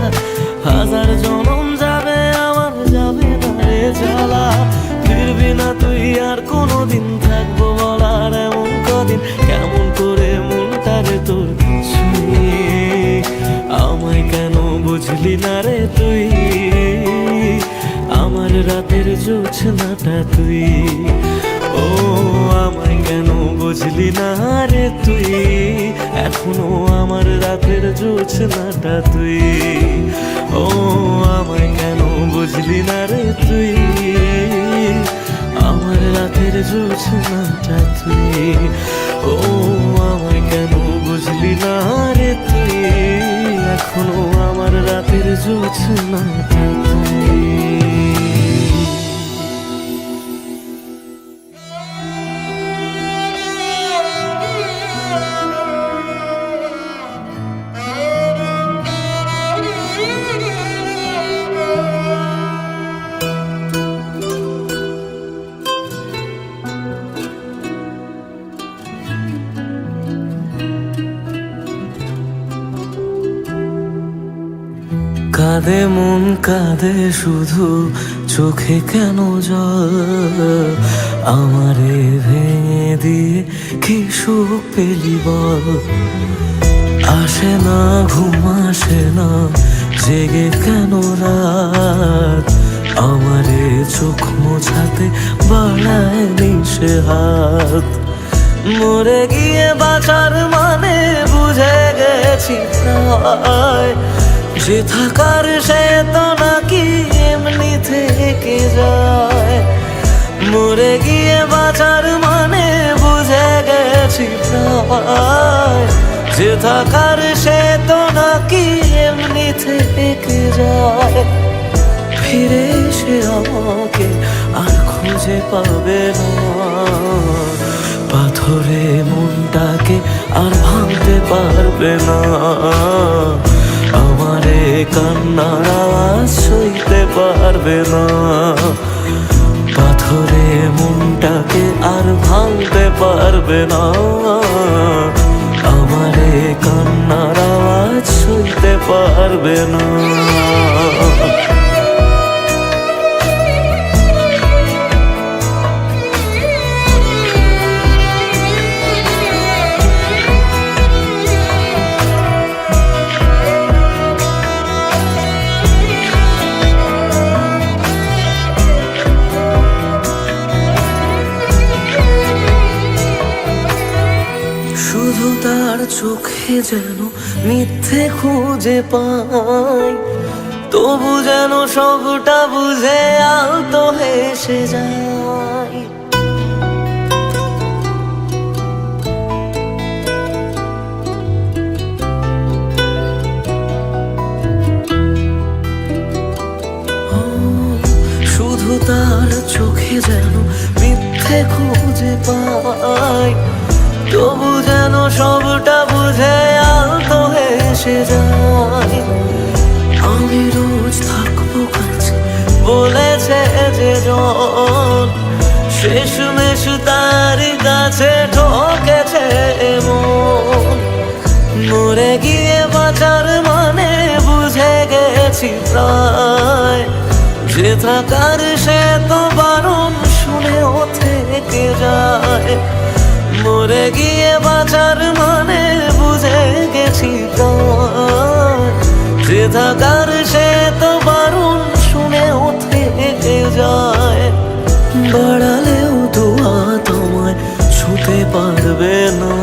হাজার জনম যাবে আমার, যাবে না রে জ্বালা। ফিরবি না তুই আর কোনোদিন, থাকবো বলার এমন কদিন, কেমন করে মনটারে তোর ছুঁয়ে। আমায় কেন বুঝলি না রে তুই, আমার রাতের জোছনাটা তুই। ও আমায় কেন বুঝলি না রে তুই, এখনো আমার রাতের জোছনাটা তুই। ও আমায় কেন বুঝলি না রে তুই, আমার রাতের জোছনাটা তুই। ও আমায় কেন বুঝলি না রে তুই, এখনো আমার রাতের জোছনাটা তুই। কাঁদে মন কাঁদে শুধু, চোখে কেন জল, আমারে ভেঙে দিয়ে কি সুখ পেলি বল। আসে না ঘুম আসে না, জেগে কেন রাত, আমারে চোখ মোছাতে বাড়ায় নিশে হাত। মরে গিয়ে বাঁচার মানে বুঝে গেছি প্রায়, যে থাকার সে তো নাকি এমনি থেকে যায়। মরে গিয়ে বাঁচার মানে বুঝে গেছি প্রায়, যে থাকার সে তো নাকি এমনি থেকে যায়। ফিরে এসে আমাকে আর খুঁজে পাবে না, পাথরে মনটাকে আর ভাঙতে পারবে না। আমারে কান্নার আওয়াজ সইতে পারবে না, পাথরে মনটাকে আর ভাঙতে পারবে না, আমারে কান্নার আওয়াজ শুনতে পারবে না। শুধু তার চোখে যেন মিথ্যে খুঁজে পাই, তবু যেন সবটা বুঝে আলতো হেসে যায়। শুধু তার চোখে যেন মিথ্যে খুঁজে পাই, তবু যেন সবটা বুঝে আলতো হেসে যায়। আমি রোজ থাকবো কাছে বলেছে যে জন, শেষমেশ তার কাছে ঠকেছে মন। মরে গিয়ে বাঁচার মানে বুঝে গেছি প্রায়, যে থাকার সে তো বারণ শুনেও থেকে যায়। মরে গিয়ে বাঁচার মানে বুঝে গেছি প্রায়, যে থাকার সে তো বারণ শুনেও থেকে যায়। বাড়ালেও দোয়া তোমায় ছুঁতে পারবে না,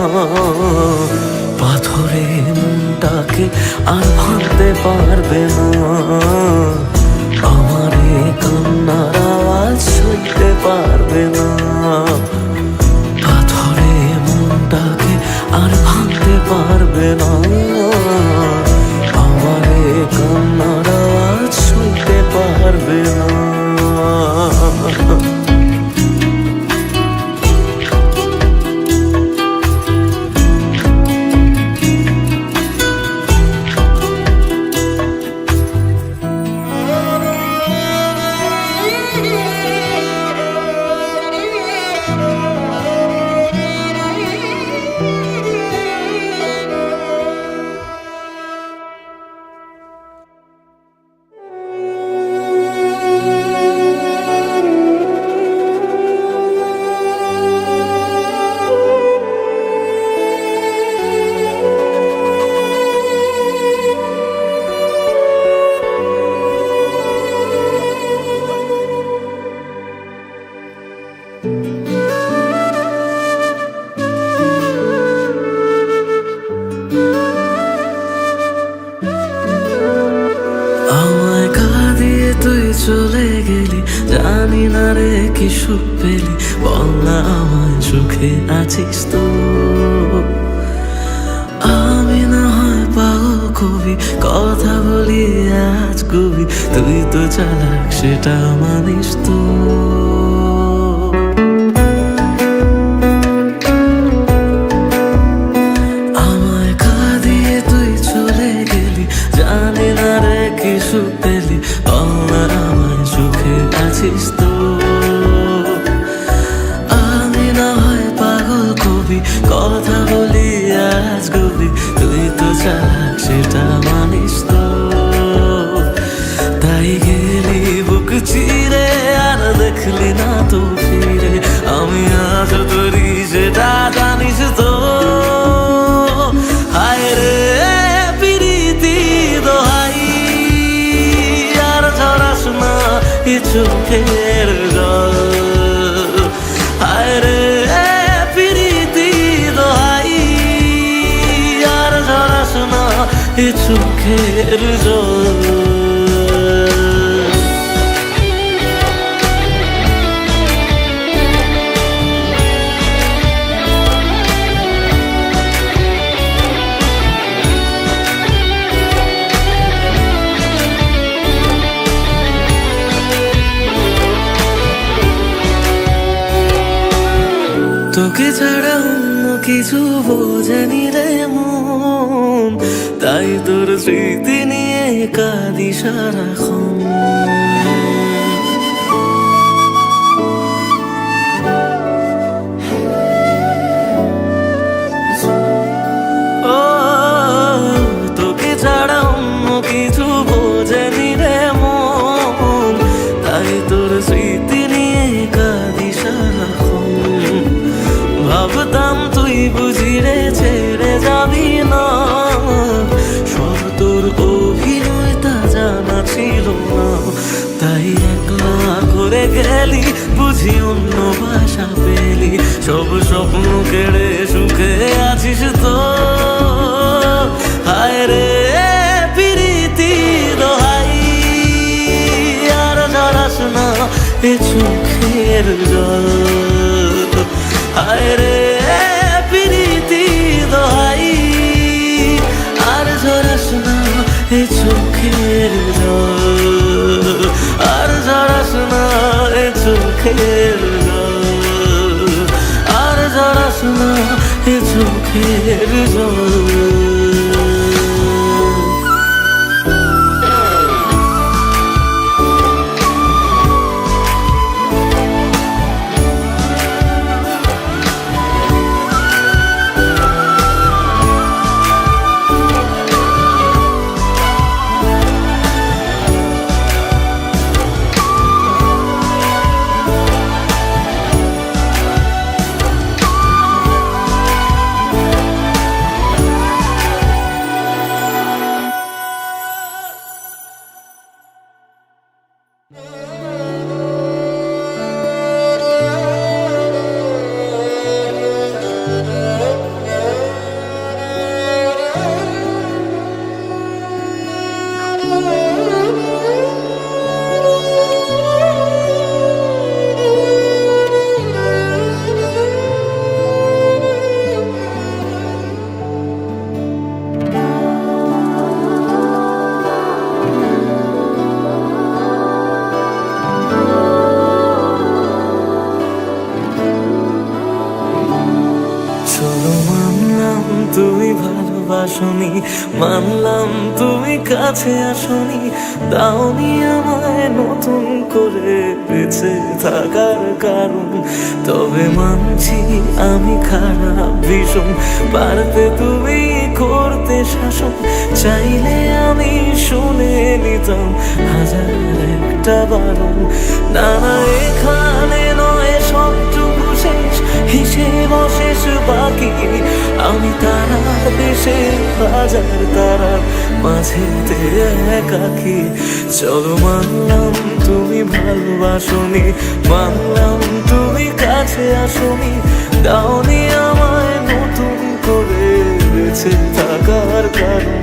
পাথরে মনটাকে আর ভাঙতে পারবে না, আমারে কান্নার আওয়াজ শুনতে পারবে না। পাথরে মনটাকে আর ভাঙতে পারবে না, আমারে কান্নার আওয়াজ শুনতে পারবে না। আমায় কাঁদিয়ে তুই চলে গেলি, জানি না রে কি সুখ পেলি, বল না আমায় সুখে আছিস তো। আমি না হয় পাগল কবি, কথা বলি আজ কবি, তুই তো চালাক সেটা মানিস তো। আমায় কাঁদিয়ে তুই চলে গেলি, জানি না রে কি সুখ পেলি, বল না আমায় সুখে আছিস তো। আমি না হয় পাগল কবি, কথা বলি আজ কবি, তুই তো চালাক সেটা মানিস তো। তাই গেলি বুক চিরে আর দেখলি না তো ফিরে, আমি আজ তোরি সেটা জানিস তো। হায় রে প্রীতি দোহাই, আর ঝরাস না এ চোখের জল। হায় রে প্রীতি দোহাই, আর ঝরাস না এ চোখের জল। তোকে ছাড়া অন্য কিছু বোঝেনি রে মন, তাই তোর স্মৃতি নিয়ে কাঁদি সারাক্ষণ। সব স্বপ্ন কেড়ে সুখে আছিস তো। হায় রে প্রীতি দোহাই, আর ঝরাস না এ চোখের জল। হায় রে প্রীতি দোহাই, আর ঝরাস না এ চোখের জল, আর ঝরাস না এ চোখের জল, আর ঝরাস না এ চোখের জল। তুমি ভালোবাসনি, মানলাম তুমি কাছে আসনি, দাওনি আমায় নতুন করে বেঁচে থাকার কারণ। তবে মানছি আমি খারাপ ভীষণ, পারতে তুমি করতে শাসন, চাইলে আমি শুনে নিতাম হাজার একটা বারণ। না না এখানে নয় সবটুকু শেষ, হিসেব শেষ বাকি, আমি তারার দেশে হাজার তারার মাঝেতে একাকি। চলো মানলাম তুমি ভালোবাসনি, মানলাম তুমি কাছে আসনি, দাওনি আমায় নতুন করে বেঁচে থাকার কারণ।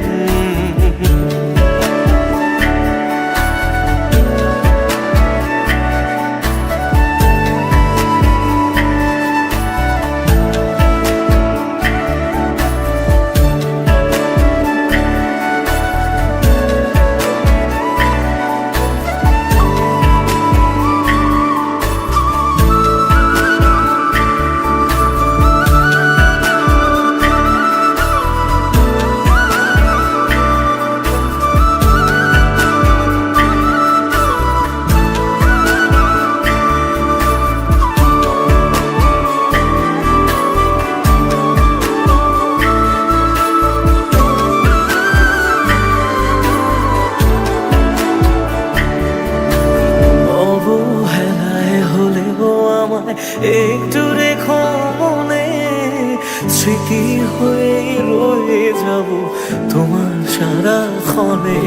একটু রেখো মনে, স্মৃতি হয়ে রয়ে যাব তোমার সারাক্ষণে।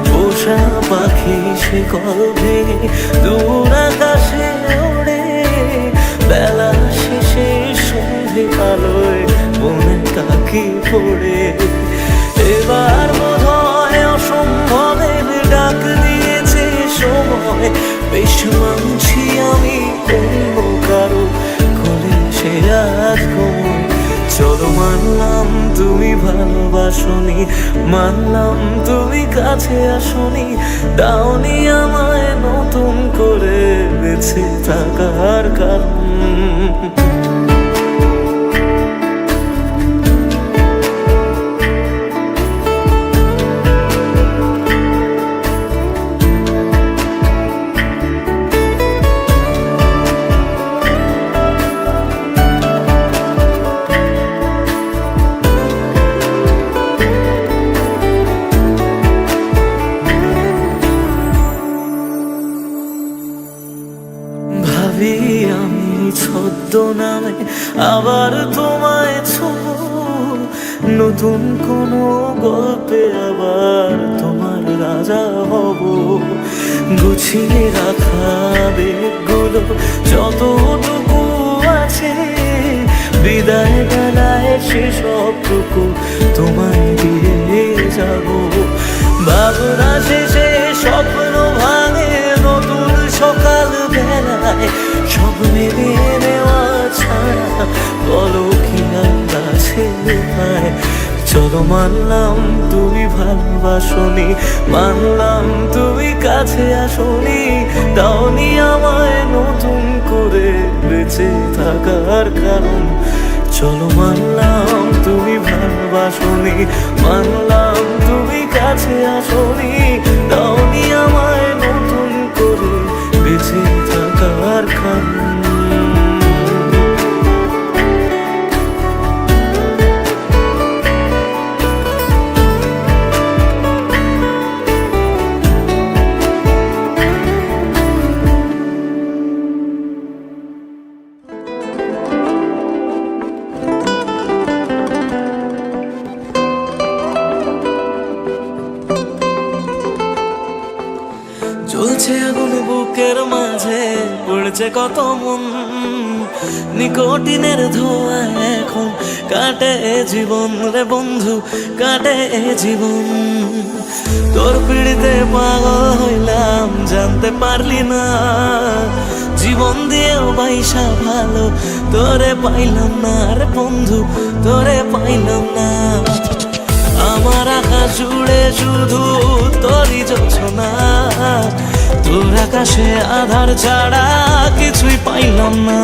পোষা পাখি সে কল ভেঙে দূর আকাশে ওড়ে, বেলা শেষে সন্ধে আলোয় মনে তাকি পড়ে। এবার বোধহয় অসম্ভবের ডাক দিয়েছে সময়, বেশ মানছি আমি অন্য কারো কোলে সে আজ ঘুমোয়। চলো মানলাম তুমি ভালোবাসনি, মানলাম তুমি কাছে আসনি, দাওনি আমায় নতুন করে বেঁচে থাকার কারণ। আমি ছদ্মনামে আবার তোমায় ছোঁবো, নতুন কোনো গল্পে আবার তোমার রাজা হব। গুছিয়ে রাখা বেগগুলো যতটুকু আছে, বিদায় বেলায় সেসবটুকু তোমায় দিয়ে যাব। ভাবনা শেষে স্বপ্ন ভাঙে নতুন সকাল বেলায়, সব মেনে নেওয়া ছাড়া বলো কি আছে উপায়। চলো মানলাম তুমি ভালোবাসনি, মানলাম তুমি কাছে আসনি, দাওনি আমায় নতুন করে বেঁচে থাকার কারণ। চলো মানলাম তুমি ভালোবাসনি, মানলাম তুমি কাছে আসনি, দাওনি আমায় নতুন করে বেঁচে থাকার কারণ। জ্বলছে আগুন বুকের মাঝে, পড়ছে কত মন, নিকোটিনের ধোঁয়া এখন কাটে জীবন রে বন্ধু, কাটে জীবন। তোর পিড়িতে পাগল হইলাম, জানতে পারলি না, জীবন দিয়েও বাইসা ভালো তোরে পাইলাম না রে বন্ধু, তোরে পাইলাম না। আমার আকাশ জুড়ে শুধু তোরই যোছনা, তোর আকাশে আধার ছাড়া কিছুই পাইলাম না।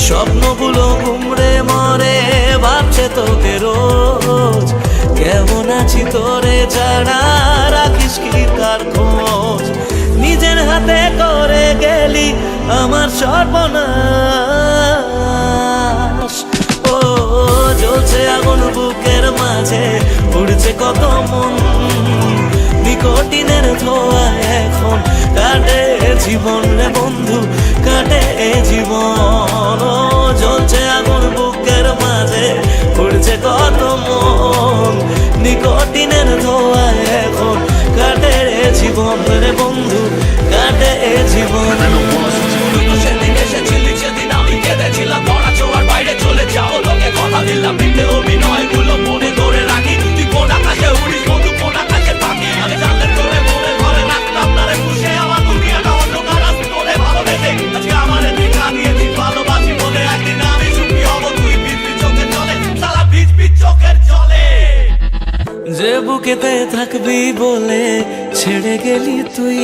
স্বপ্নগুলো ঘুমড়ে মরে ভাবছে তোকে রোজ, কেমন আছি তোরে ছাড়া রাখিস কি তার খোঁজ। নিজের হাতে করে গেলি আমার সর্বনাশ। ও জ্বলছে আগুন বুকের মাঝে, উড়ছে কত মন, নিকোটিনের ধোঁয়া এখন কাটে জীবন রে বন্ধু, কাটে জীবন। ও জ্বলছে আগুন বুকের মাঝে, উড়ছে কত মন, নিকোটিনের ধোঁয়া এখন কাটে জীবন রে বন্ধু, কাটে জীবন। সেদিন এসেছিলি সেদিন আমি কেঁদেছিলাম, ধরা ছোঁয়ার বাইরে চলে যাও লোকে কথা দিলাম, মিথ্যে অভিনয়গুলো মনে ধরে রাখি। তুই কোন আকাশে উড়িস বন্ধু, কোন আকাশে থাকি, আমি জানলে তোরে মনে ঘরে রাখতাম না রে খুশে। আমার দুনিয়াটা অন্ধকার আজ তোরে ভালোবেসে, আজকে আমার দেখা দিয়েছিস ভালোবাসি বলে, একদিন আমি সুখী হব তুই ভিজবি চোখের জলে, সারা ভিজবি চোখের জলে। যে বুকেতে থাকবি বলে ছেড়ে গেলি তুই,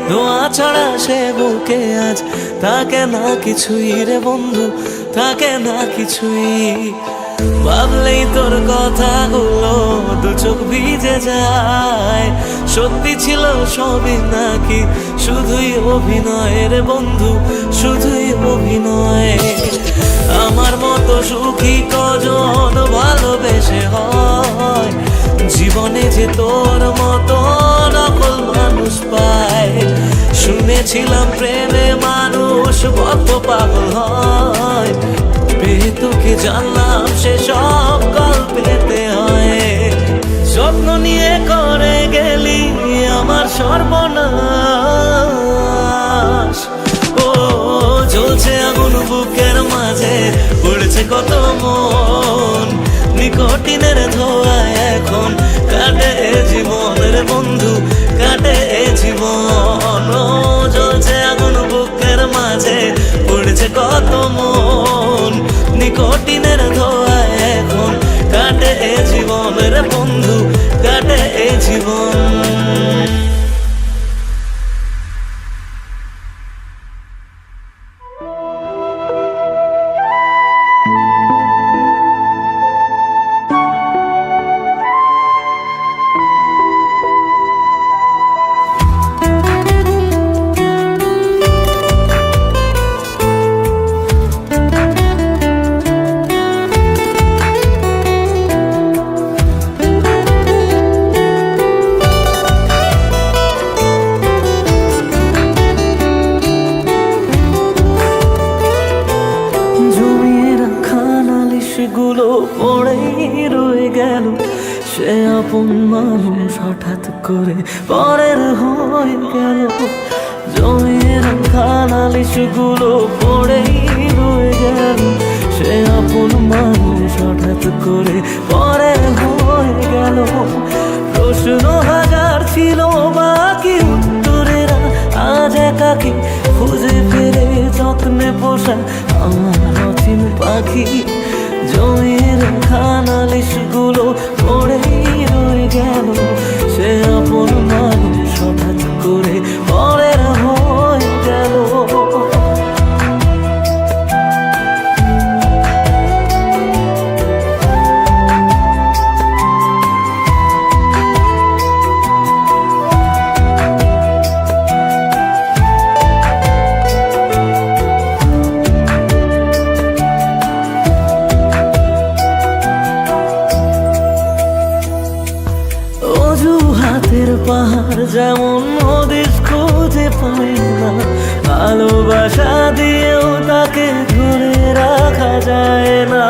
ধোঁয়া ছাড়া সে বুকে আজ থাকে না কিছুই রে বন্ধু, থাকে না কিছুই। ভাবলেই তোর কথাগুলো দু চোখ ভিজে যায়, সত্যি ছিল সবই নাকি শুধুই অভিনয় রে বন্ধু, শুধুই অভিনয়। আমার মতো সুখী কজন ভালোবেসে হয়, জীবনে যে তোর মতো নকল মানুষ পায়। শুনেছিলাম প্রেমে মানুষ কত পাগল হয়, পেয়ে তোকে জানলাম সে সব গল্পেতে হয়। যত্ন নিয়ে করে গেলি আমার সর্বনাশ। ও জ্বলছে আগুন বুকের মাঝে, উড়ছে কত মন, নিকোটিনের ধোঁয়া এখন কাটে জীবন রে বন্ধু, কাটে জীবন। ও জ্বলছে আগুন বুকের মাঝে, উড়ছে কত মন, নিকোটিনের ধোঁয়া এখন কাটে জীবন রে বন্ধু, কাটে জীবন। গুলো পড়েই রয়ে গেল, সে আপন মানুষ হঠাৎ করে পরের হয়ে গেল। জমিয়ে রাখা নালিশ গুলো পড়েই হঠাৎ করে পরের হয়ে গেল। প্রশ্ন হাজার ছিল বাকি উত্তরেরা আজ একাকি খুঁজে ফেরে যত্নে পোষা আমার অচিন পাখি। জমির খানালিশগুলো পড়েই রয়ে গেল, সে আপন মানুষ হঠাৎ করে পরের হয়ে গেল। অজুহাতের পাহাড় যেমন হদিস খুঁজে পায় না, ভালোবাসা দিয়েও তাকে ধরে রাখা যায় না।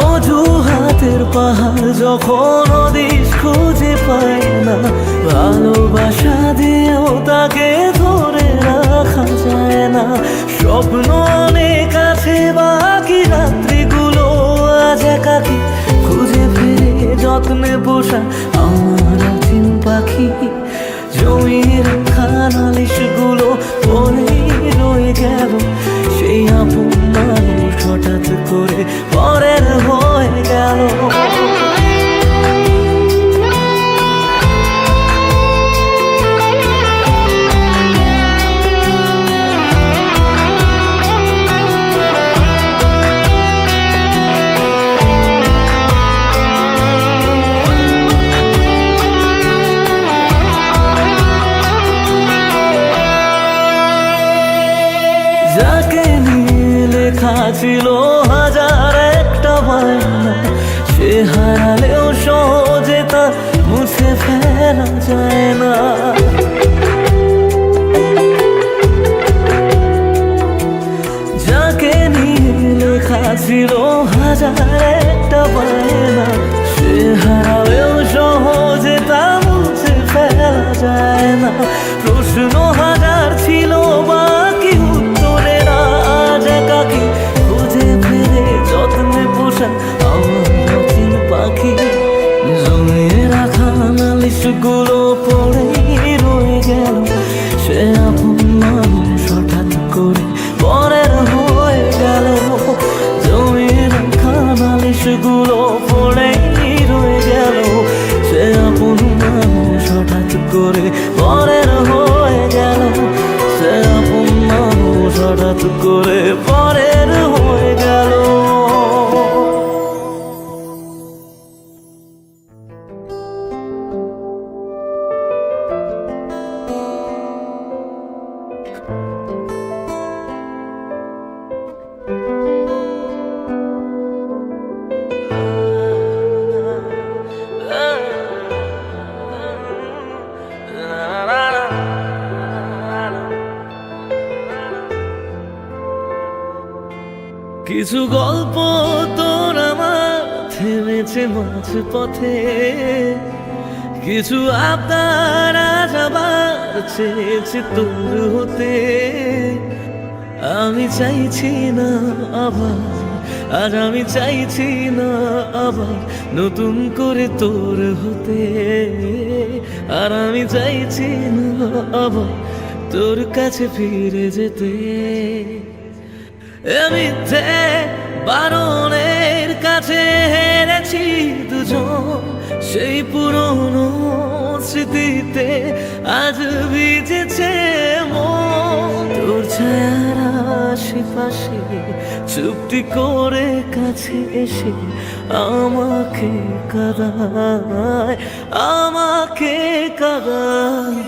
অজুহাতের পাহাড় যখন হদিস খুঁজে পায় না, ভালোবাসা দিয়েও তাকে ধরে রাখা যায় না। স্বপ্ন অনেক আছে বাকি রাত্রিগুলো আজ একাকি খুঁজে ফিরে যত্নে পোষা আমার অচিন পাখি। জমির খানালিশগুলো পড়েই রয়ে গেল, সেই আপন মানুষ হঠাৎ করে পরের হয়ে গেল। যাকে নিয়ে লেখা ছিল হাজার একটা বায়না, সে হারালেও সহজে তা মুছে ফেলা যায় না। যাকে নিয়ে লেখা ছিল হাজার একটা বায়না, সে হারালেও সহজে তা মুছে ফেলা যায় না। প্রশ্ন হাজার ছিল বাকি উত্তরেরা আজ একাকি খুঁজে ফিরে যত্নে পোষা আমার অচিন পাখি। জমিয়ে রাখা নালিশগুলো পড়েই রয়ে গেল, সে আপন মানুষ হঠাৎ করে পরের হয়ে গেল। জমিয়ে রাখা নালিশগুলো পড়েই রয়ে গেল, সে আপন মানুষ হঠাৎ করে পরের হয়ে গেল। সে আপন মানুষ হঠাৎ করে পরের হয়ে গেল। কিছু গল্প তোর আমার থেমেছে মাঝ পথে, কিছু আবদার আজ আবার চেয়েছে তোর হতে। আমি চাইছি না আবার, আর আমি চাইছি না আবার নতুন করে তোর হতে। আর আমি চাইছি না আবার তোর কাছে ফিরে যেতে। মিথ্যে বারণের কাছে হেরেছি দুজন, সেই পুরনো স্মৃতিতে আজ ভিজেছে মন। তোর ছায়ার আশেপাশে চুপটি করে কাছে এসে আমাকে কাঁদায়, আমাকে কাঁদায়।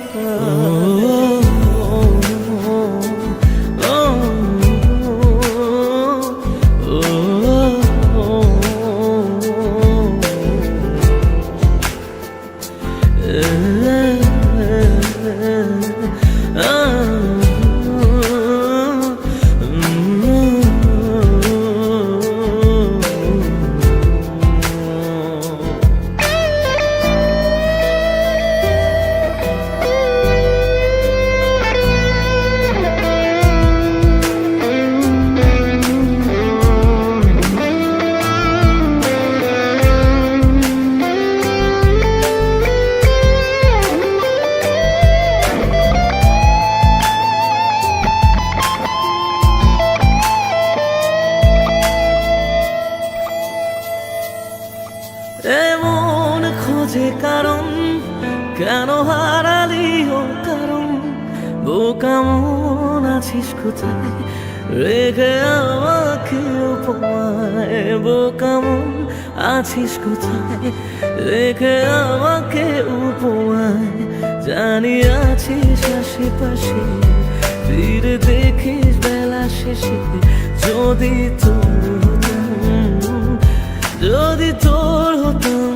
এমন খোঁজে কারণ, কেন হারালি ও কারণ, বোকা মন আছিস কোথায়, রেখে আমাকে উপমায়। বোকা মন আছিস কোথায়, রেখে আমাকে উপমায়। জানি আছিস আশেপাশে, ফিরে দেখিস বেলা শেষে। যদি তোর হতাম, যদি তোর হতাম।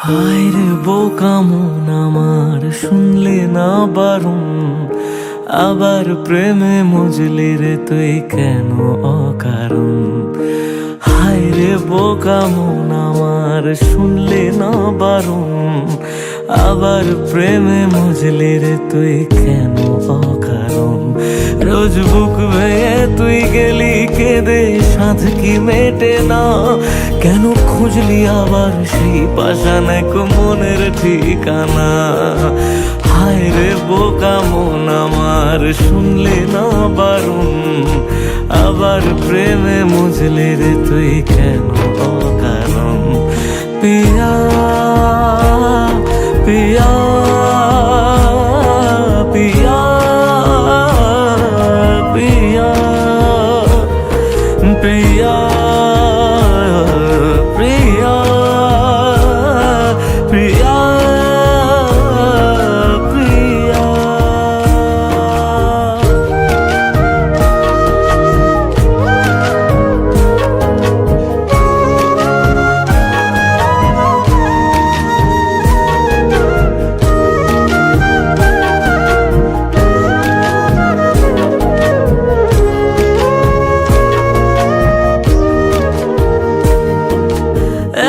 হায় রে বোকা মন আমার, শুনলে না বারণ, আবার প্রেমে মজলি রে তুই কেন অকারণ। হায় রে বোকা মন আমার, শুনলে না বারণ, আবার প্রেমে মজলি রে তুই কেন অকারণ। রোজ বুক ভেঙে তুই গেলি কেঁদে, সাধ কি মেটে না, কেন খুঁজলি আবার সেই পাষাণ এক মনের ঠিকানা। হায় রে বোকা মন আমার, শুনলে না বারণ, আবার প্রেমে মজলে রে তুই কেন অকারণ। পিয়া পিয়া পিয়া পিয়া পিয়া প্রিয়া প্রিয়া প্রিয়া।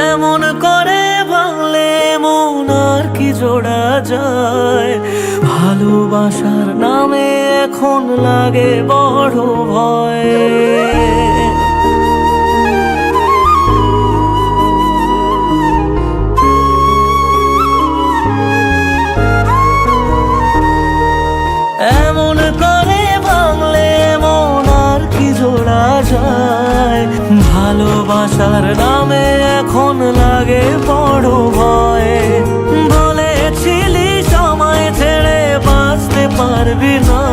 এমন করে ভাঙলে মন আর কি জোড়া যায়, ভালোবাসার নামে এখন লাগে বড় ভয়। এমন করে ভাঙলে মন আর কি জোড়া যায়, ভালোবাসার নামে এখন লাগে বড় ভয়। বলেছিলি সময় ছেড়ে বাঁচতে পারবি না,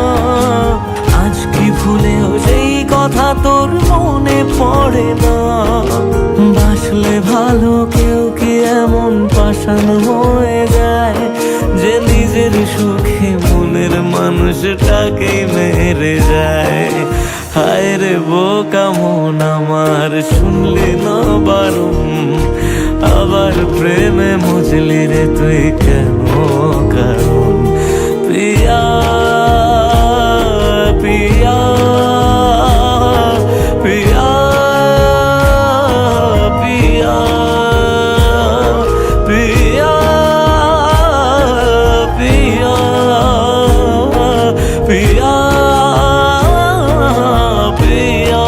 আজ কি ভুলেও সেই কথা তোর মনে পড়ে না। বাসলে ভালো কেউ কি এমন পাষাণ হয়ে যায়, যে নিজের সুখে মনের মানুষটাকে মেরে যায়। হায় রে বোকা মন আমার, শুনলি না বারণ, আবার প্রেমে মজলি রে তুই কেন কারণ। পিয়া পিয়া পিয়া পিয়া পিয়া পিয়া পিয়া পিয়া।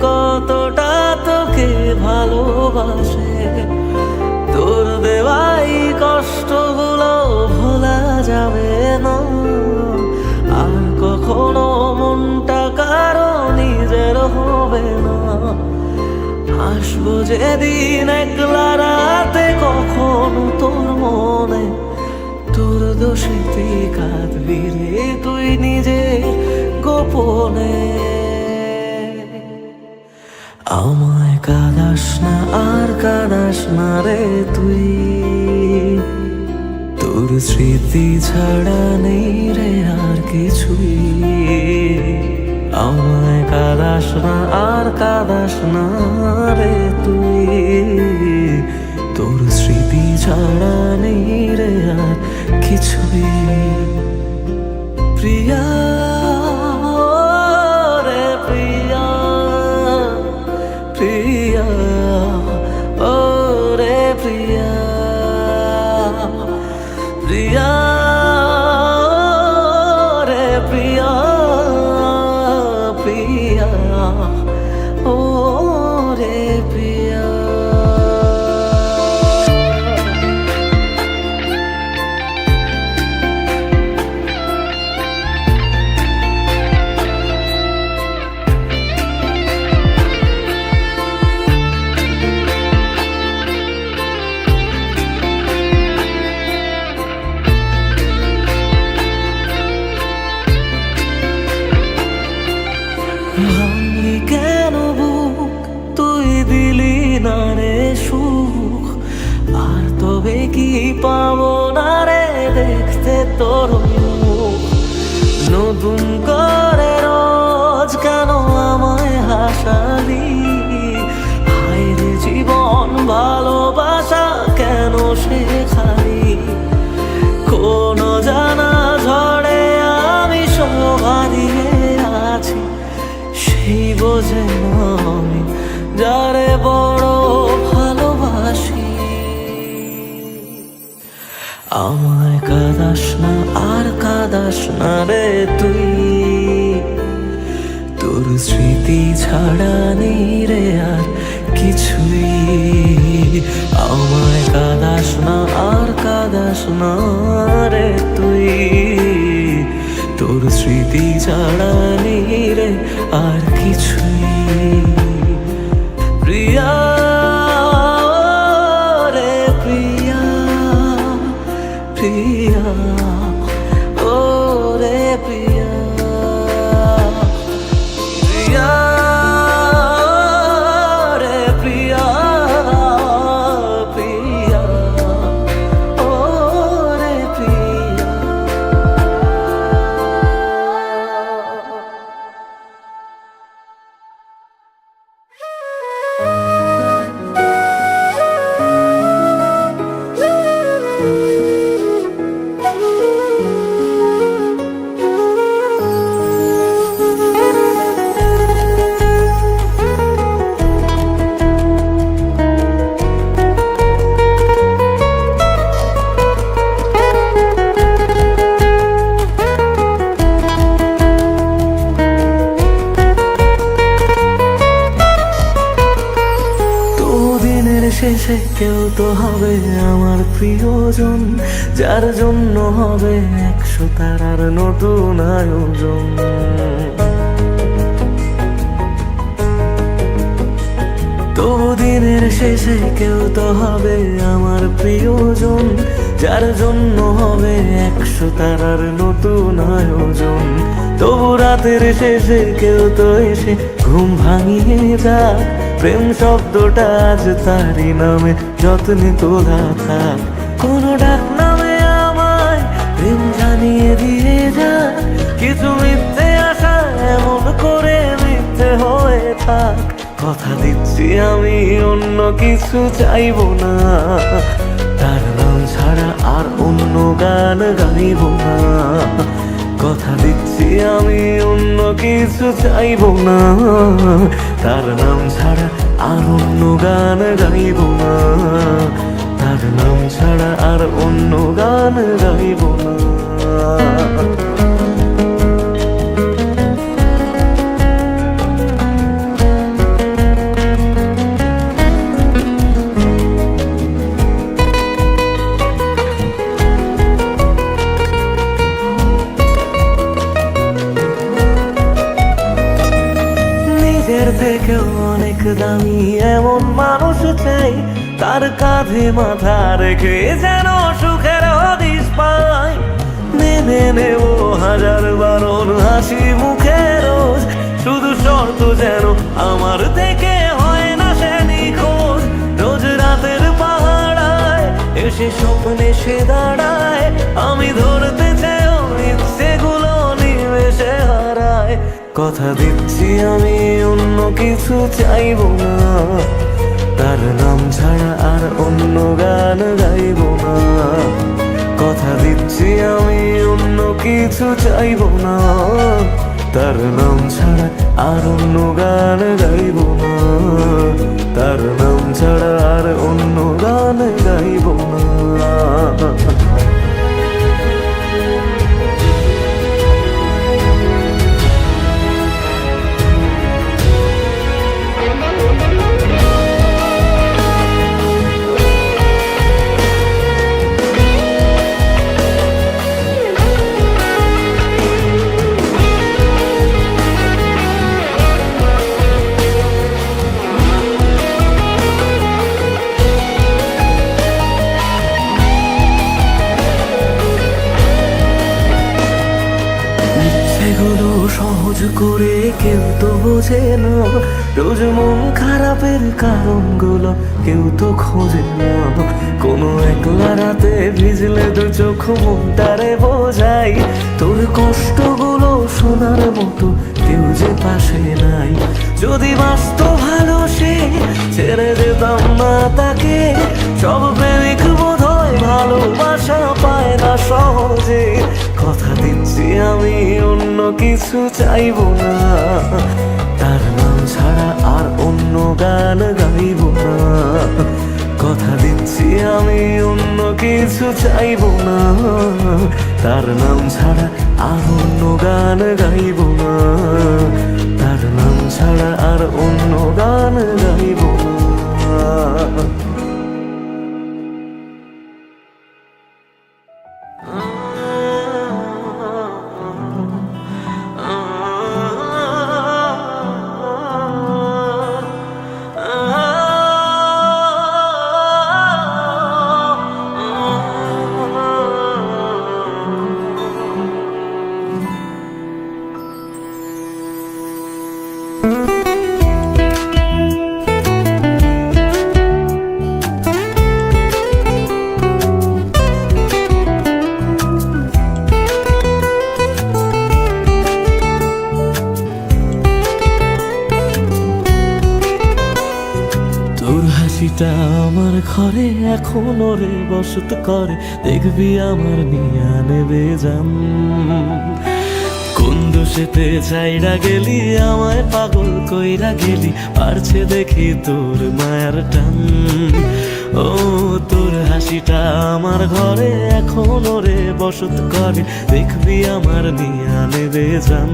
কতটা তোকে ভালোবাসে। তোর দেওয়াই কষ্টগুলো ভোলা যাবে না, আর কখনো মনটা কারো নিজের হবে না। আসবো যেদিন একলা রাতে কখনো তোর মনে, তোর দোষেতে কাঁদবি রে তুই নিজে গোপনে। আমায় কাঁদাস না আর কাঁদাস না রে তুই, তোর স্মৃতি ছাড়া নেই রে আর কিছুই। আমায় কাঁদাস না আর কাঁদাস না রে তুই, তোর স্মৃতি ছাড়া নেই রে আর কিছুই। প্রিয়া রে প্রিয়া, প্রিয়া ও রে প্রিয়া, প্রিয়া রে প্রিয়া, প্রিয়া ও রে প্রিয়া। ভাঙলি কেন বুক, তুই দিলি না রে সুখ, আর তবে কি পাবো না রে দেখতে তোর মুখ। নতুন করে রোজ কেন আমায় হাসালি, হায় রে জীবন ভালোবাসা কেন শেখালি। কোন জানা ঝড়ে আমি শোভা দিয়ে আছি, সেই বোঝে না আমি যারে বড় ভালোবাসি। আমায় কাঁদাস না আর কাঁদাস না রে তুই, তোর স্মৃতি ছাড়া নেই রে আর কিছুই। আমায় কাঁদাস না আর কাঁদাস না রে তুই, তোর স্মৃতি ছাড়া নেই রে আর কিছুই। প্রিয়া রে প্রিয়া, প্রিয়া ও রে প্রিয়া, প্রিয়া রে প্রিয়া, প্রিয়া ও রে প্রিয়া। শেষে কেউ তো হবে আমার প্রিয়জন, যার জন্য হবে 100 তারার নতুন আয়োজন। তবু দিনের শেষে কেউ তো হবে আমার প্রিয়জন, যার জন্য হবে 100 তারার নতুন আয়োজন। তবু রাতের শেষে কেউ তো এসে ঘুম ভাঙিয়ে যাক, প্রেম শব্দটা আজ তারই নামে যত্নে তোলা থাক। কোনো ডাক নামে আমায় প্রেম জানিয়ে দিয়ে যাক, কিছু মিথ্যে আশা এমন করে মিথ্যে হয়ে থাক। কথা দিচ্ছি আমি অন্য কিছু চাইব না, তার নাম ছাড়া আর অন্য গান গাইব না। কথা দিচ্ছি আমি অন্য কিছু চাইব না, তার নাম ছাড়া আর অন্য গান গাইব না, তার নাম ছাড়া আর অন্য গান গাইব না। নিজের থেকেও অনেক দামি এমন মানুষ চাই, তার কাঁধে মাথা রেখে যেন সুখের হদিশ পাই। মেনে নেব হাজার বারণ হাসি মুখে রোজ, শুধু শর্ত যেন আমার থেকে হয় না সে নিখোঁজ। রোজ রাতের পাহাড়ায় এসে স্বপ্নে সে দাঁড়ায়, আমি ধরতে চেয়েও সেগুলো নিমেষে হারায়। কথা দিচ্ছি আমি অন্য কিছু চাইব না, তার নাম ছাড়া আর অন্য গান গাইব না। কথা দিচ্ছি আমি অন্য কিছু চাইব না, তার নাম ছাড়া আর অন্য গান গাইব না। তার নাম ছাড়া আর অন্য গান গাইব না। সেগুলো সহজ করে কেউ তো বোঝে না, রোজ মন খারাপের কারণগুলো কেউ তো খোঁজে না। কোনো একলা রাতে ভিজলে দু চোখ মনটারে বোঝাই, তোর কষ্টগুলো শোনার মতো কেউ যে পাশে নাই। যদি বাঁচত ভালো সে ছেড়ে যেতাম না তাকে, সব প্রেমিক বোধ হয় ভালোবাসা পায় না সহজে। কথা দিচ্ছি আমি অন্য কিছু চাইব না, তার নাম ছাড়া আর অন্য গান গাইব না। কথা দিচ্ছি আমি অন্য কিছু চাইব না, তার নাম ছাড়া আর অন্য গান গাইব না। তার নাম ছাড়া আর অন্য গান গাইব না। তোর হাসিটা আমার ঘরে এখনো রে বসত করে, দেখবি আমার নিয়া নেবে জান। কোন দোষেতে চাইরা গেলি আমায় পাগল কইরা গেলি, পারছে দেখি তোর মায়ার টান। ও তোর হাসিটা আমার ঘরে এখনো রে বসত করে, দেখবি আমার নিয়া নেবে জান।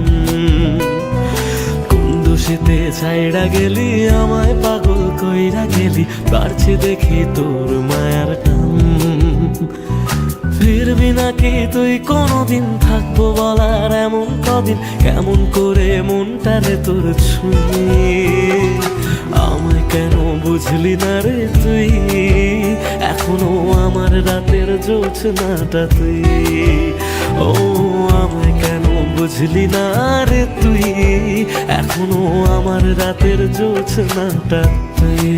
খুশিতে ছাইড়া গেলি আমায় পাগল কইরা গেলি, পারছি দেখি তোর মায়ার টান। ফিরবি নাকি তুই কোনদিন, থাকবো বলার এমন কদিন, কেমন করে মনটারে তোর ছুঁয়ে। আমায় কেন বুঝলি না রে তুই, এখনো আমার রাতের জোছনাটা তুই। ও আমায় কেন বুঝলি না রে তুই, এখনো আমার রাতের জোছনাটা তুই।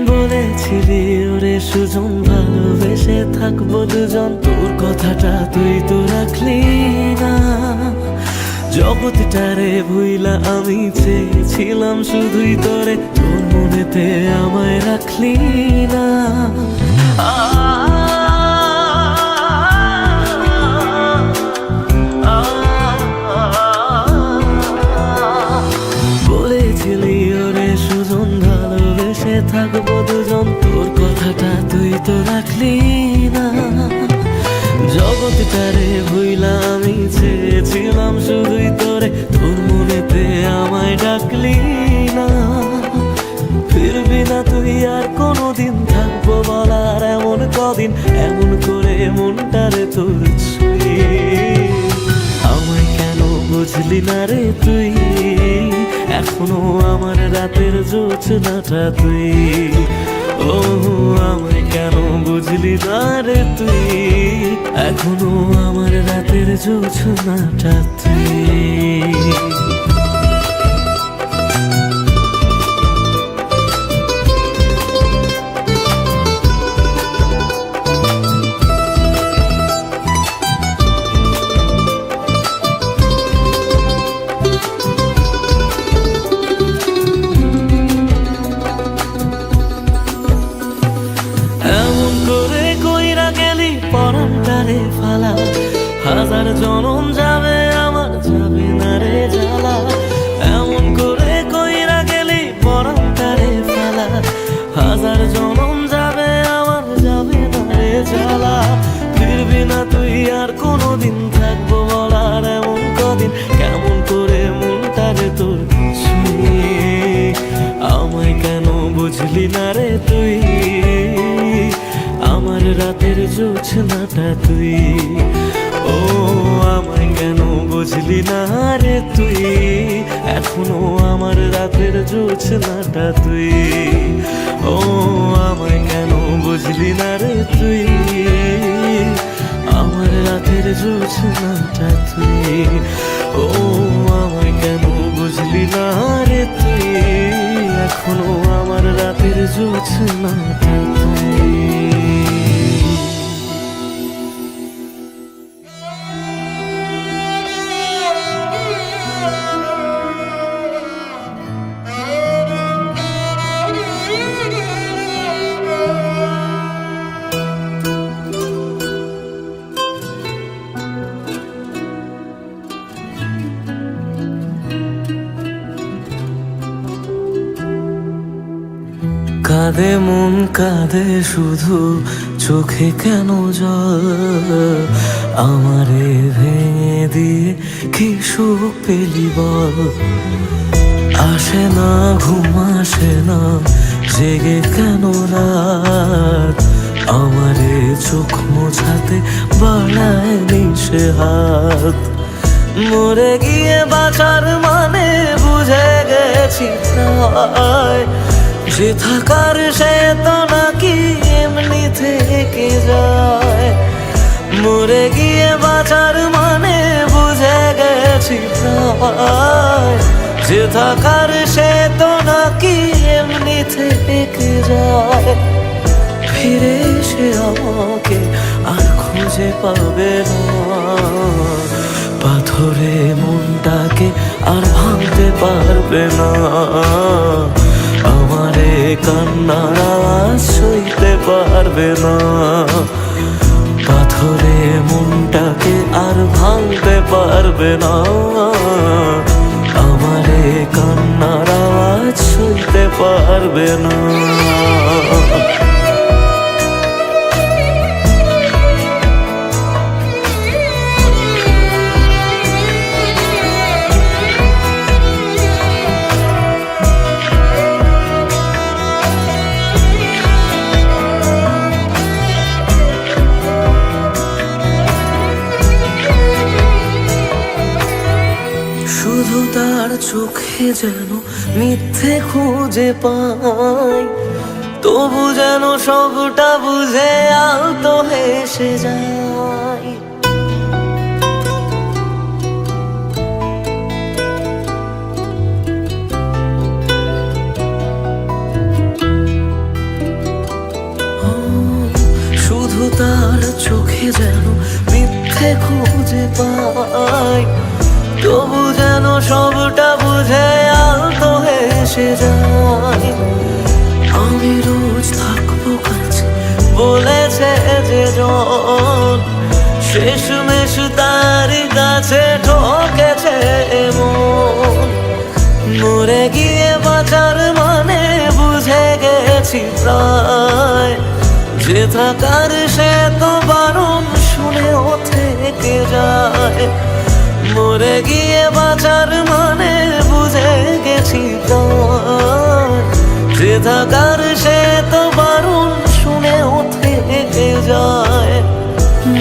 বলেছিলি ওরে সুজন ভালোবেসে থাকবো দুজন, তোর কথাটা তুই তো রাখলি না। জগৎটারে ভুইলা আমি চেয়েছিলাম শুধুই তোরে, তোর মনেতে আমায় রাখলি না। বলেছিলি ওরে সুজন ভালোবেসে থাকবো দুজন, তোর কথাটা তুই তো রাখলি না। জগৎটারে ভুইলা আমি চেয়েছিলাম শুধুই তোরে, তোর মনেতে আমায় ডাকলি না। ফিরবি না তুই আর কোনোদিন, থাকবো বলার এমন কদিন, এমন করে মনটারে তোর ছুঁয়ে। আমায় কেন বুঝলি না রে তুই, এখনো আমার রাতের জোছনাটা তুই। ও আমায় কেন বুঝলি না রে তুই, এখনো আমার রাতের জোছনাটা তুই। পরানটারে ফালা, হাজার জনম যাবে আমার, যাবে না রে জ্বালা। এমন করে কইরা গেলি পরানটারে ফালা, হাজার জনম যাবে আমার, যাবে না রে জ্বালা। ফিরবি না তুই আর কোনোদিন, থাকবো বলার এমন কদিন, কেমন করে মনটারে তোর ছুঁয়ে। আমায় কেন বুঝলি না রে তুই, আমার রাতের জোছনাটা তুই। ও আমায় কেন বুঝলি না রে তুই, এখনো আমার রাতের জোছনাটা তুই। ও আমায় কেন বুঝলি না রে তুই, আমার রাতের জোছনাটা তুই। ও আমায় কেন বুঝলি না রে তুই, এখনো আমার রাতের জোছনাটা তুই। কাঁদে মন কাঁদে শুধু, চোখে কেন জল, আমারে ভেঙে দিয়ে কি সুখ পেলি বল। আসে না ঘুম আসে না, জেগে কেন রাত, আমারে চোখ মোছাতে বাড়ায় নিশে হাত। মরে গিয়ে বাঁচার মানে বুঝে গেছি প্রায়, যে থাকার সে তো নাকি এমনি থেকে যায়। মরে গিয়ে বাঁচার মানে বুঝে গেছি প্রায়, যে থাকার সে তো নাকি এমনি থেকে যায়। ফিরে এসে আমাকে আর খুঁজে পাবে না, পাথরে মনটাকে আর ভাঙতে পারবে না। আমারে কান্নার আওয়াজ সইতে পারবে না, পাথরে মনটাকে আর ভাঙতে পারবে না। আমারে কান্নার আওয়াজ সইতে পারবে না। শুধু তার চোখে যেন মিথ্যে খুঁজে পাই, তবু যেন সবটা বুঝে আলতো হেসে যায়। শুধু তার চোখে যেন মিথ্যে খুঁজে পাই, তবু যেন সবটা বুঝে আলতো হেসে যায়। আমি রোজ থাকবো কাছে বলেছে যে জন, শেষমেশ তার কাছে ঠকেছে মন। মরে গিয়ে বাঁচার মানে বুঝে গেছি প্রায়, যে থাকার সে তো বারণ শুনেও থেকে যায়। মরে গিয়ে বাঁচার মানে বুঝে গেছি তাই, যে থাকার সে তো বারণ শুনেও থেকে যায়।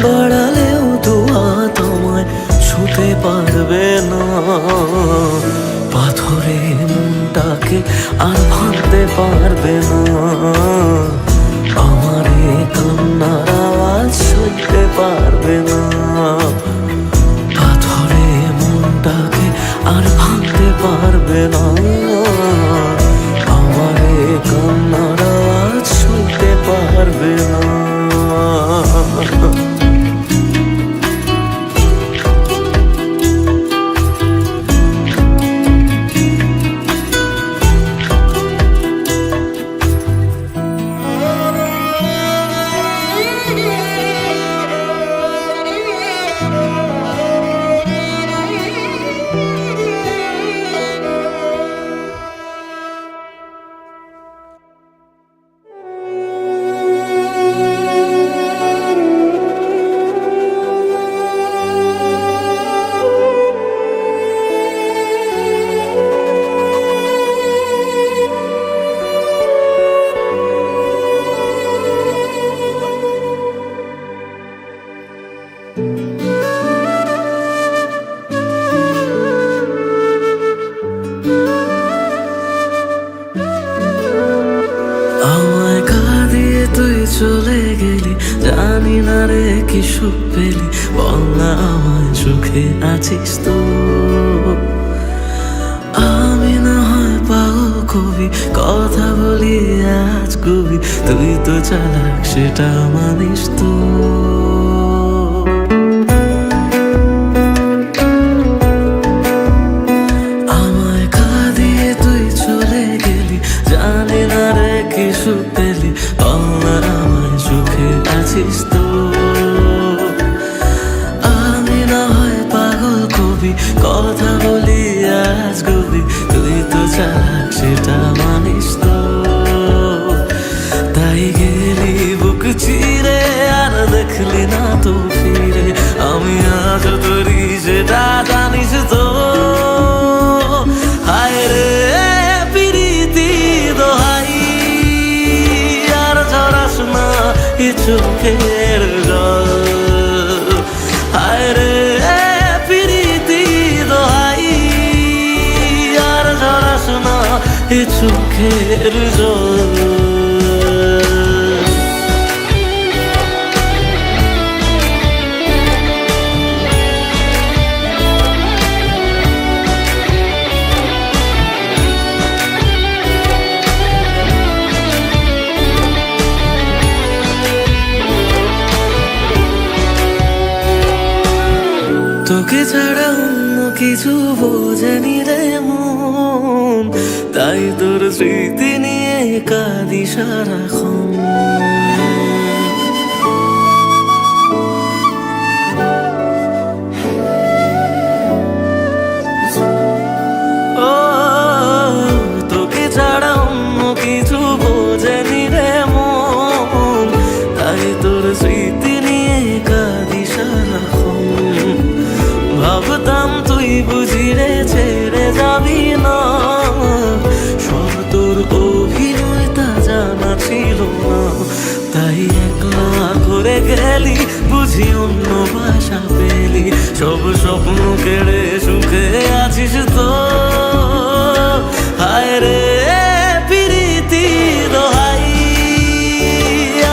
বাড়ালেও দুহাত আমায় ছুতে পারবে না, পাথরে মনটাকে আর ভাঙতে পারবে না। আমার এ কান্নার আওয়াজ সইতে পারবে না, পাথরে মনটাকে আর ভাঙতে পারবে না। আমার এ কান্নার আওয়াজ সইতে পারবে না। আমায় কাঁদিয়ে তুই চলে গেলি, জানি না রে কি সুখ পেলি, বল না আমায় সুখে আছিস তো। আমি না হয় পাগল কবি, কথা বলি আজ কবি, তুই তো চালাক সেটা মানিস তো। আমায় কাঁদিয়ে তুই চলে গেলি, জানি না রে কি সুখ পেলি, বল না আমায় সুখে আছিস তো। আমি না হয় পাগল কবি, কথা বলি আজ কবি, তুই তো চালাক সেটা মানিস তো। তাই গেলি বুক চিরে আর দেখলি না তো ফিরে, আমি আজ তোরি সেটা জানিস তো। হায় রে প্রীতি দোহাই, আর ঝরাস না এ চোখের জল। হায় রে প্রীতি দোহাই, আর ঝরাস না এ চোখের জল। তোকে ছাড়া অন্য কিছু বোঝেনি রে মন, তাই তোর স্মৃতি নিয়ে কাঁদি সারাক্ষণ। ও তোকে ছাড়া অন্য কিছু বোঝেনি রে মন, তাই তোর স্মৃতি নিয়ে কাঁদি সারাক্ষণ। ভাবতাম তুই বুঝি রে ছেড়ে যাবি না, সব তোর অভিনয় তা জানা ছিল না। তাই একলা করে গেলি বুঝি অন্য ভাষা পেলি, সব স্বপ্ন কেড়ে সুখে আছিস তো। হায় রে প্রীতি দোহাই,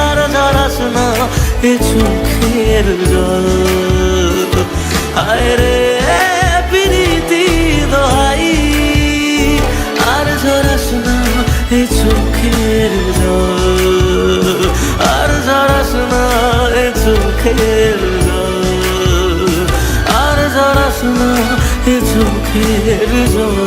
আর ঝরাস না এ চোখের জল। হায় রে প্রীতি দোহাই, আর ঝরাস না এ চোখের জল। আর ঝরাস না এ চোখের জল, আর ঝরাস না এ চোখের জল।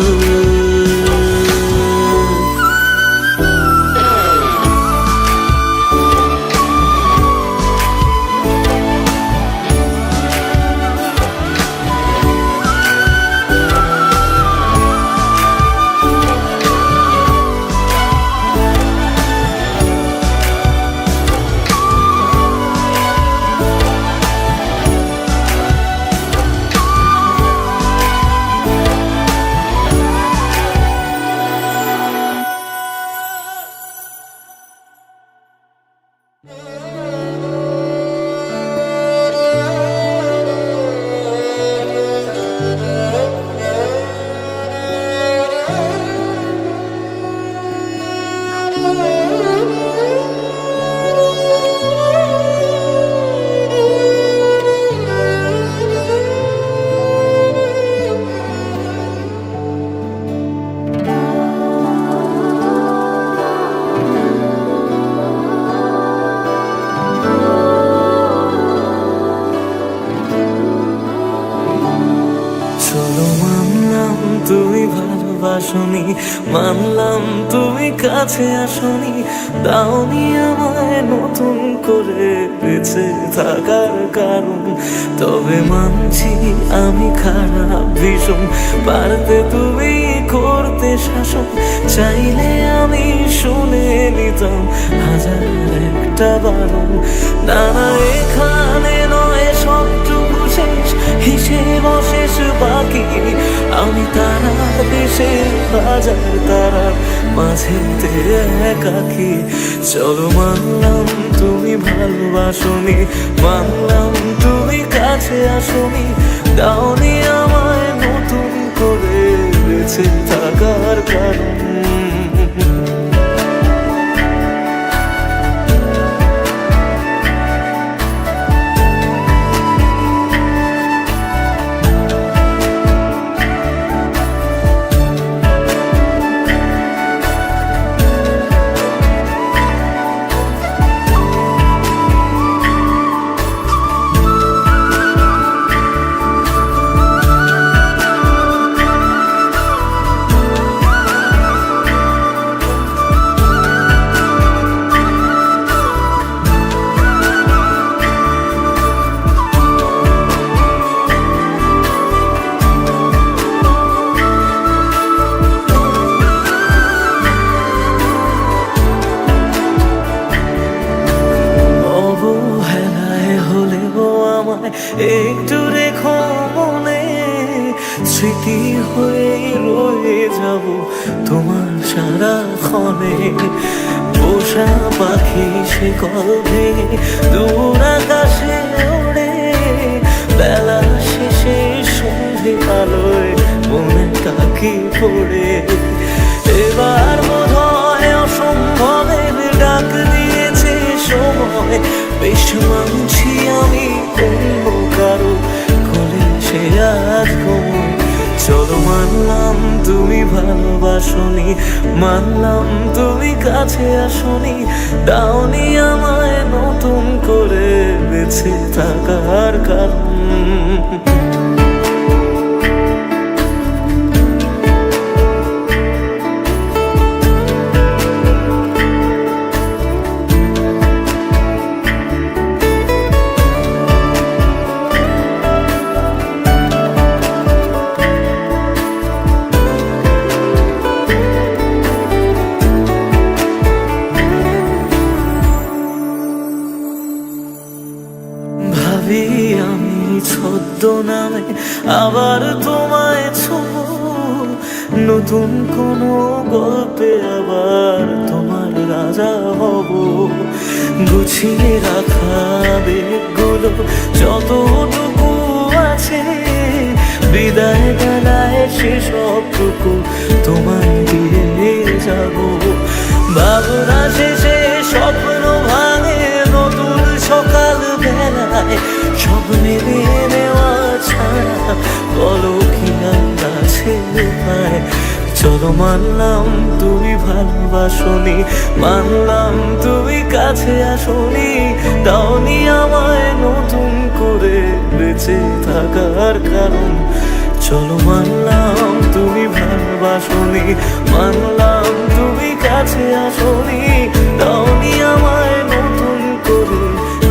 ভালোবাসনি, মানলাম তুমি কাছে আসনি, দাওনি আমায় নতুন করে বেঁচে থাকার কারণ। তবে মানছি আমি খারাপ ভীষণ, পারতে তুমি করতে শাসন, চাইলে আমি শুনে নিতাম হাজার একটা বারণ। না না এখানে নয় সবটুকু শেষ, হিসেব অশেষ বাকি, আমি তারার দেশে হাজার তারার মাঝেতে একাকি। চলো মানলাম তুমি ভালোবাসনি, মানলাম তুমি কাছে আসনি, দাওনি আমায় নতুন করে বেঁচে থাকার কারণ। একটু রেখো মনে, স্মৃতি হয়ে রয়ে যাব তোমার সারাক্ষণে। পোষা পাখি সে কবে দূর আকাশে ওড়ে, বেলা শেষে সন্ধে আলোয় মনে তাকি পড়ে। এবার বোধহয় অসম্ভবের ডাক দিয়েছে সময়, বেশ মানছি আমি অন্য কারো কোলে সে আজ ঘুমোয়। চলো মানলাম তুমি ভালোবাসনি, মানলাম তুমি কাছে আসনি, দাওনি আমায় নতুন করে বেঁচে থাকার কারণ। আমি ছদ্মনামে আবার তোমায় ছোঁবো, নতুন কোনো গল্পে আবার তোমার রাজা হব। গুছিয়ে রাখা বেগগুলো যতটুকু আছে, বিদায় বেলায় সেসবটুকু তোমায় দিয়ে যাব। ভাবনা শেষে স্বপ্ন ভাঙে নতুন সকাল বেলায়, সব মেনে নেওয়া ছাড়া বলো কি আছে উপায়। চলো মানলাম তুমি ভালোবাসনি, মানলাম তুমি কাছে আসনি, দাওনি আমায় নতুন করে বেঁচে থাকার কারণ। চলো মানলাম তুমি ভালোবাসনি, মানলাম তুমি কাছে আসনি, দাওনি আমায় নতুন করে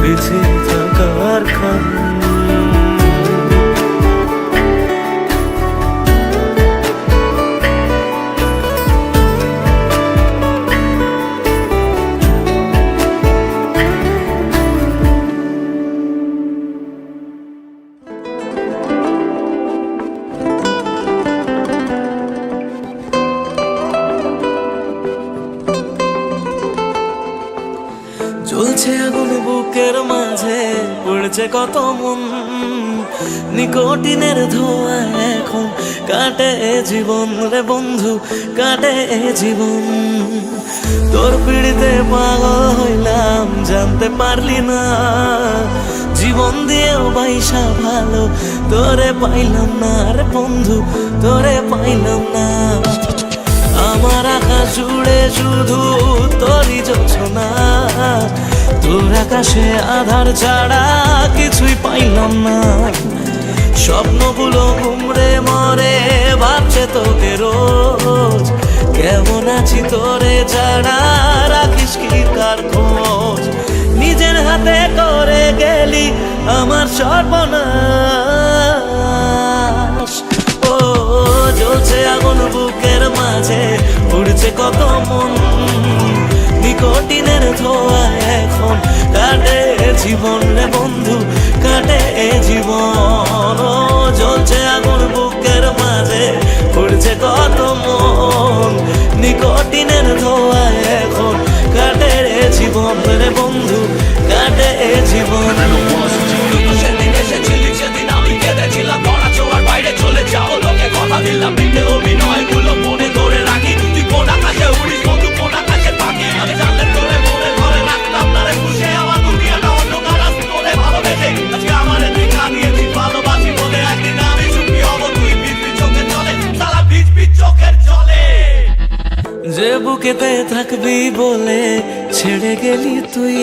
বেঁচে থাকার কারণ। জ্বলছে আগুন বুকের মাঝে, পড়ছে কত মন, নিকোটিনের ধোঁয়া এখন কাটে জীবন রে বন্ধু, কাটে জীবন। তোর পিড়িতে পাগল হইলাম জানতে পারলি না, জীবন দিয়েও বাইসা ভালো তোরে পাইলাম না রে বন্ধু, তোরে পাইলাম না। আমার আকাশ জুড়ে শুধু তোরই যোছনা, তোর আকাশে আধার ছাড়া কিছুই পাইলাম না। স্বপ্নগুলো ঘুমরে মরে ভাবছে তোকে রোজ। কেমন আছি তোরে ছাড়া রাখিস কি কার খোঁজ? নিজের হাতে করে গেলি আমার সর্বনাশ। ও জ্বলছে আগুন বুকের মাঝে, উড়ছে কত মন, নিকোটিনের ধোঁয়া এখন কাটে জীবন রে বন্ধু, কাটে জীবন। ও জ্বলছে আগুন বুকের মাঝে, উড়ছে কত মন, নিকোটিনের ধোঁয়া এখন কাটে জীবন রে বন্ধু, কাটে জীবন। সেদিন এসেছিলি সেদিন আমি কেঁদেছিলাম, ধরা ছোঁয়ার বাইরে চলে যাও লোকে কথা দিলাম, মিথ্যে অভিনয়গুলো মনে ধরে রাখি। তুই কোন আকাশে উড়িস বন্ধু, কোন আকাশে পাখি, আমি জানলে তোরে মনে ধরে রাখতাম না রে খুশি। আমার দুনিয়াটা অন্ধকার আজ তোরে ভালোবেসে, আজকে আমার তুই কাঁদিয়েছিস ভালোবাসি বলে। একদিন আমি সুখী হব তুই ভিজবি চোখের জলে, সারা ভিজবি চোখের জলে। যে বুকেতে থাকবি বলে ছেড়ে গেলি তুই,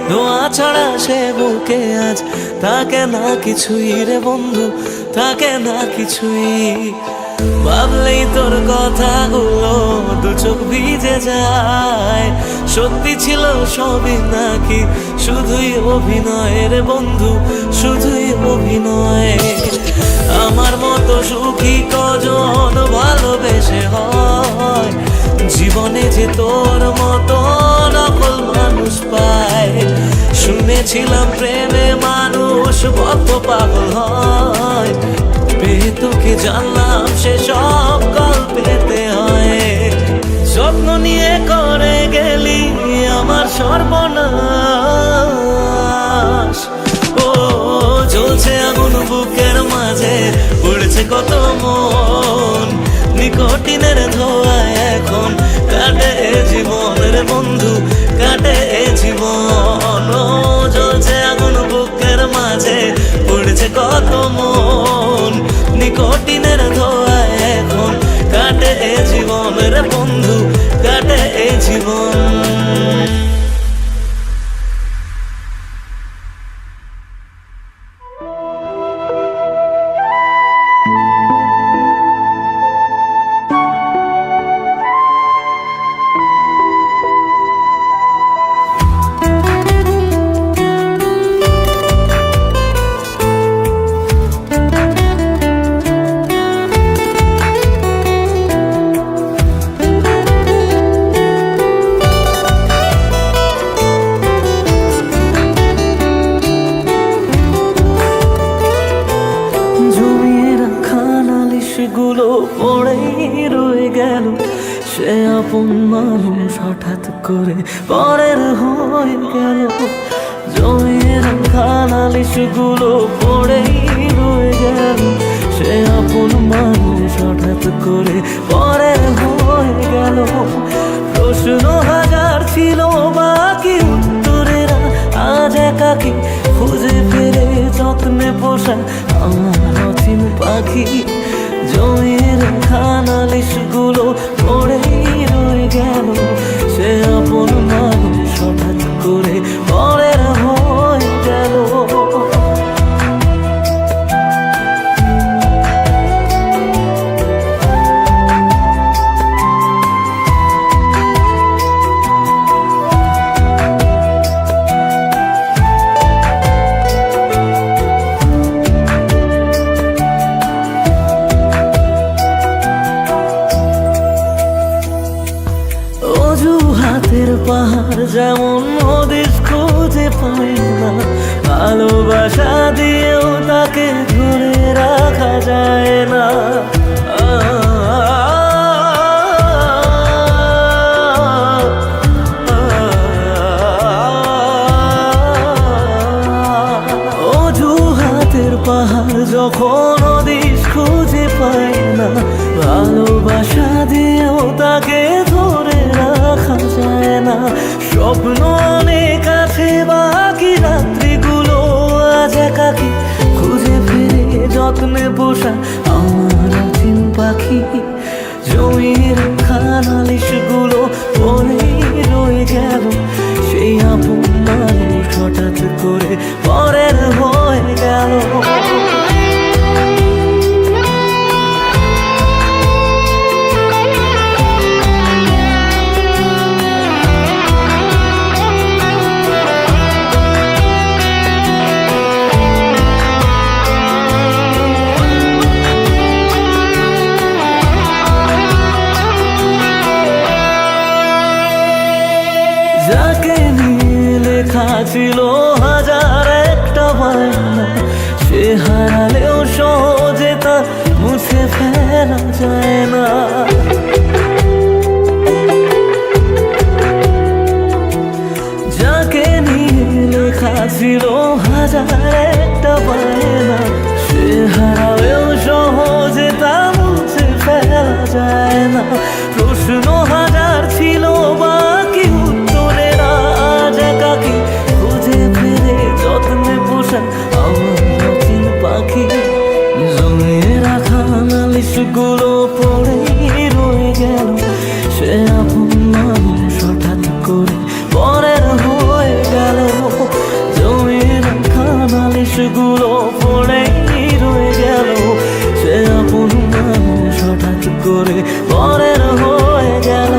ধোঁয়া ছাড়া সে বুকে আজ থাকে না কিছুই রে বন্ধু, থাকে না কিছুই। ভাবলেই তোর কথাগুলো দু চোখ ভিজে যায়, সত্যি ছিল সবই নাকি শুধুই অভিনয় রে বন্ধু, শুধুই অভিনয়। আমার মতো সুখী কজন ভালোবেসে হয়, জীবনে যে তোর মতো নকল মানুষ পায়। শুনেছিলাম প্রেমে মানুষ কত পাগল হয়, পেয়ে তোকে জানলাম সে সব গল্পেতে হয়। স্বপ্ন নিয়ে করে গেলি আমার সর্বনাশ। ও জ্বলছে আগুন বুকের মাঝে, উড়ছে কত মন, নিকোটিনের ধোঁয়া এখন কাটে জীবন রে বন্ধু, কাটে জীবন। ও জ্বলছে আগুন বুকের মাঝে, উড়ছে কত মন, নিকোটিনের ধোঁয়া এখন কাটে জীবন রে বন্ধু, কাটে জীবন। গুলো পড়েই রয়ে গেল, সে আপন মানুষ হঠাৎ করে পরের হয়ে গেল। জমিয়ে রাখা নালিশগুলো পড়েই রয়ে গেল, সে আপন মানুষ হঠাৎ করে পরের হয়ে গেল। প্রশ্ন হাজার ছিল বাকি, উত্তরেরা আজ একাকি খুঁজে ফেরে যত্নে পোষা আমার অচিন পাখি। জমিয়ে রাখা নালিশগুলো পড়েই রয়ে গেল, সে আপন মানুষ হঠাৎ করে পরের হয়ে গেল। অজুহাতের পাহাড় যেমন নদীর খুঁজে পায় না, ভালোবাসা দিয়েও তাকে ধরে রাখা যায় না। অজুহাতের পাহাড় যখন নদীর খুঁজে পায় না, ভালোবাসা দিয়েও তাকে ধরে রাখা যায় না। স্বপ্ন অনেক আছে বাকি, রাত্রিগুলো আজ একাকি খুঁজে ফিরে যত্নে পোষা আমার অচিন পাখি। জমিয়ে রাখা নালিশগুলো পড়েই রয়ে গেল, সেই আপন মানুষ হঠাৎ করে পরের হয়ে গেল। ছিল হাজার একটা বায়না, সে হারালেও সহজে তা মুছে ফেলা যায় না। যাকে নিয়ে লেখা ছিল হাজার একটা বায়না, সে হারালেও সহজে তা মুছে ফেলা যায় না। প্রশ্ন হাজার ছিল বাকি উত্তরের আজ একাকি, খুঁজে ফিরে যত্নে পোষা আমার নতুন পাখি। জমিয়ে রাখা নালিশগুলো পড়েই রয়ে গেল, সে আপন মানুষ হঠাৎ করে পরের হয়ে গেল। জমিয়ে রাখা নালিশগুলো পড়েই রয়ে গেল, সে আপন মানুষ হঠাৎ করে পরের হয়ে গেল।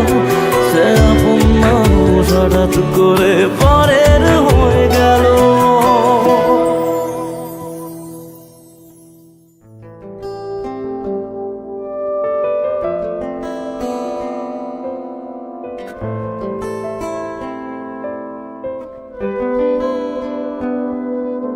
সে আপন মানুষ হঠাৎ করে পরের হয়ে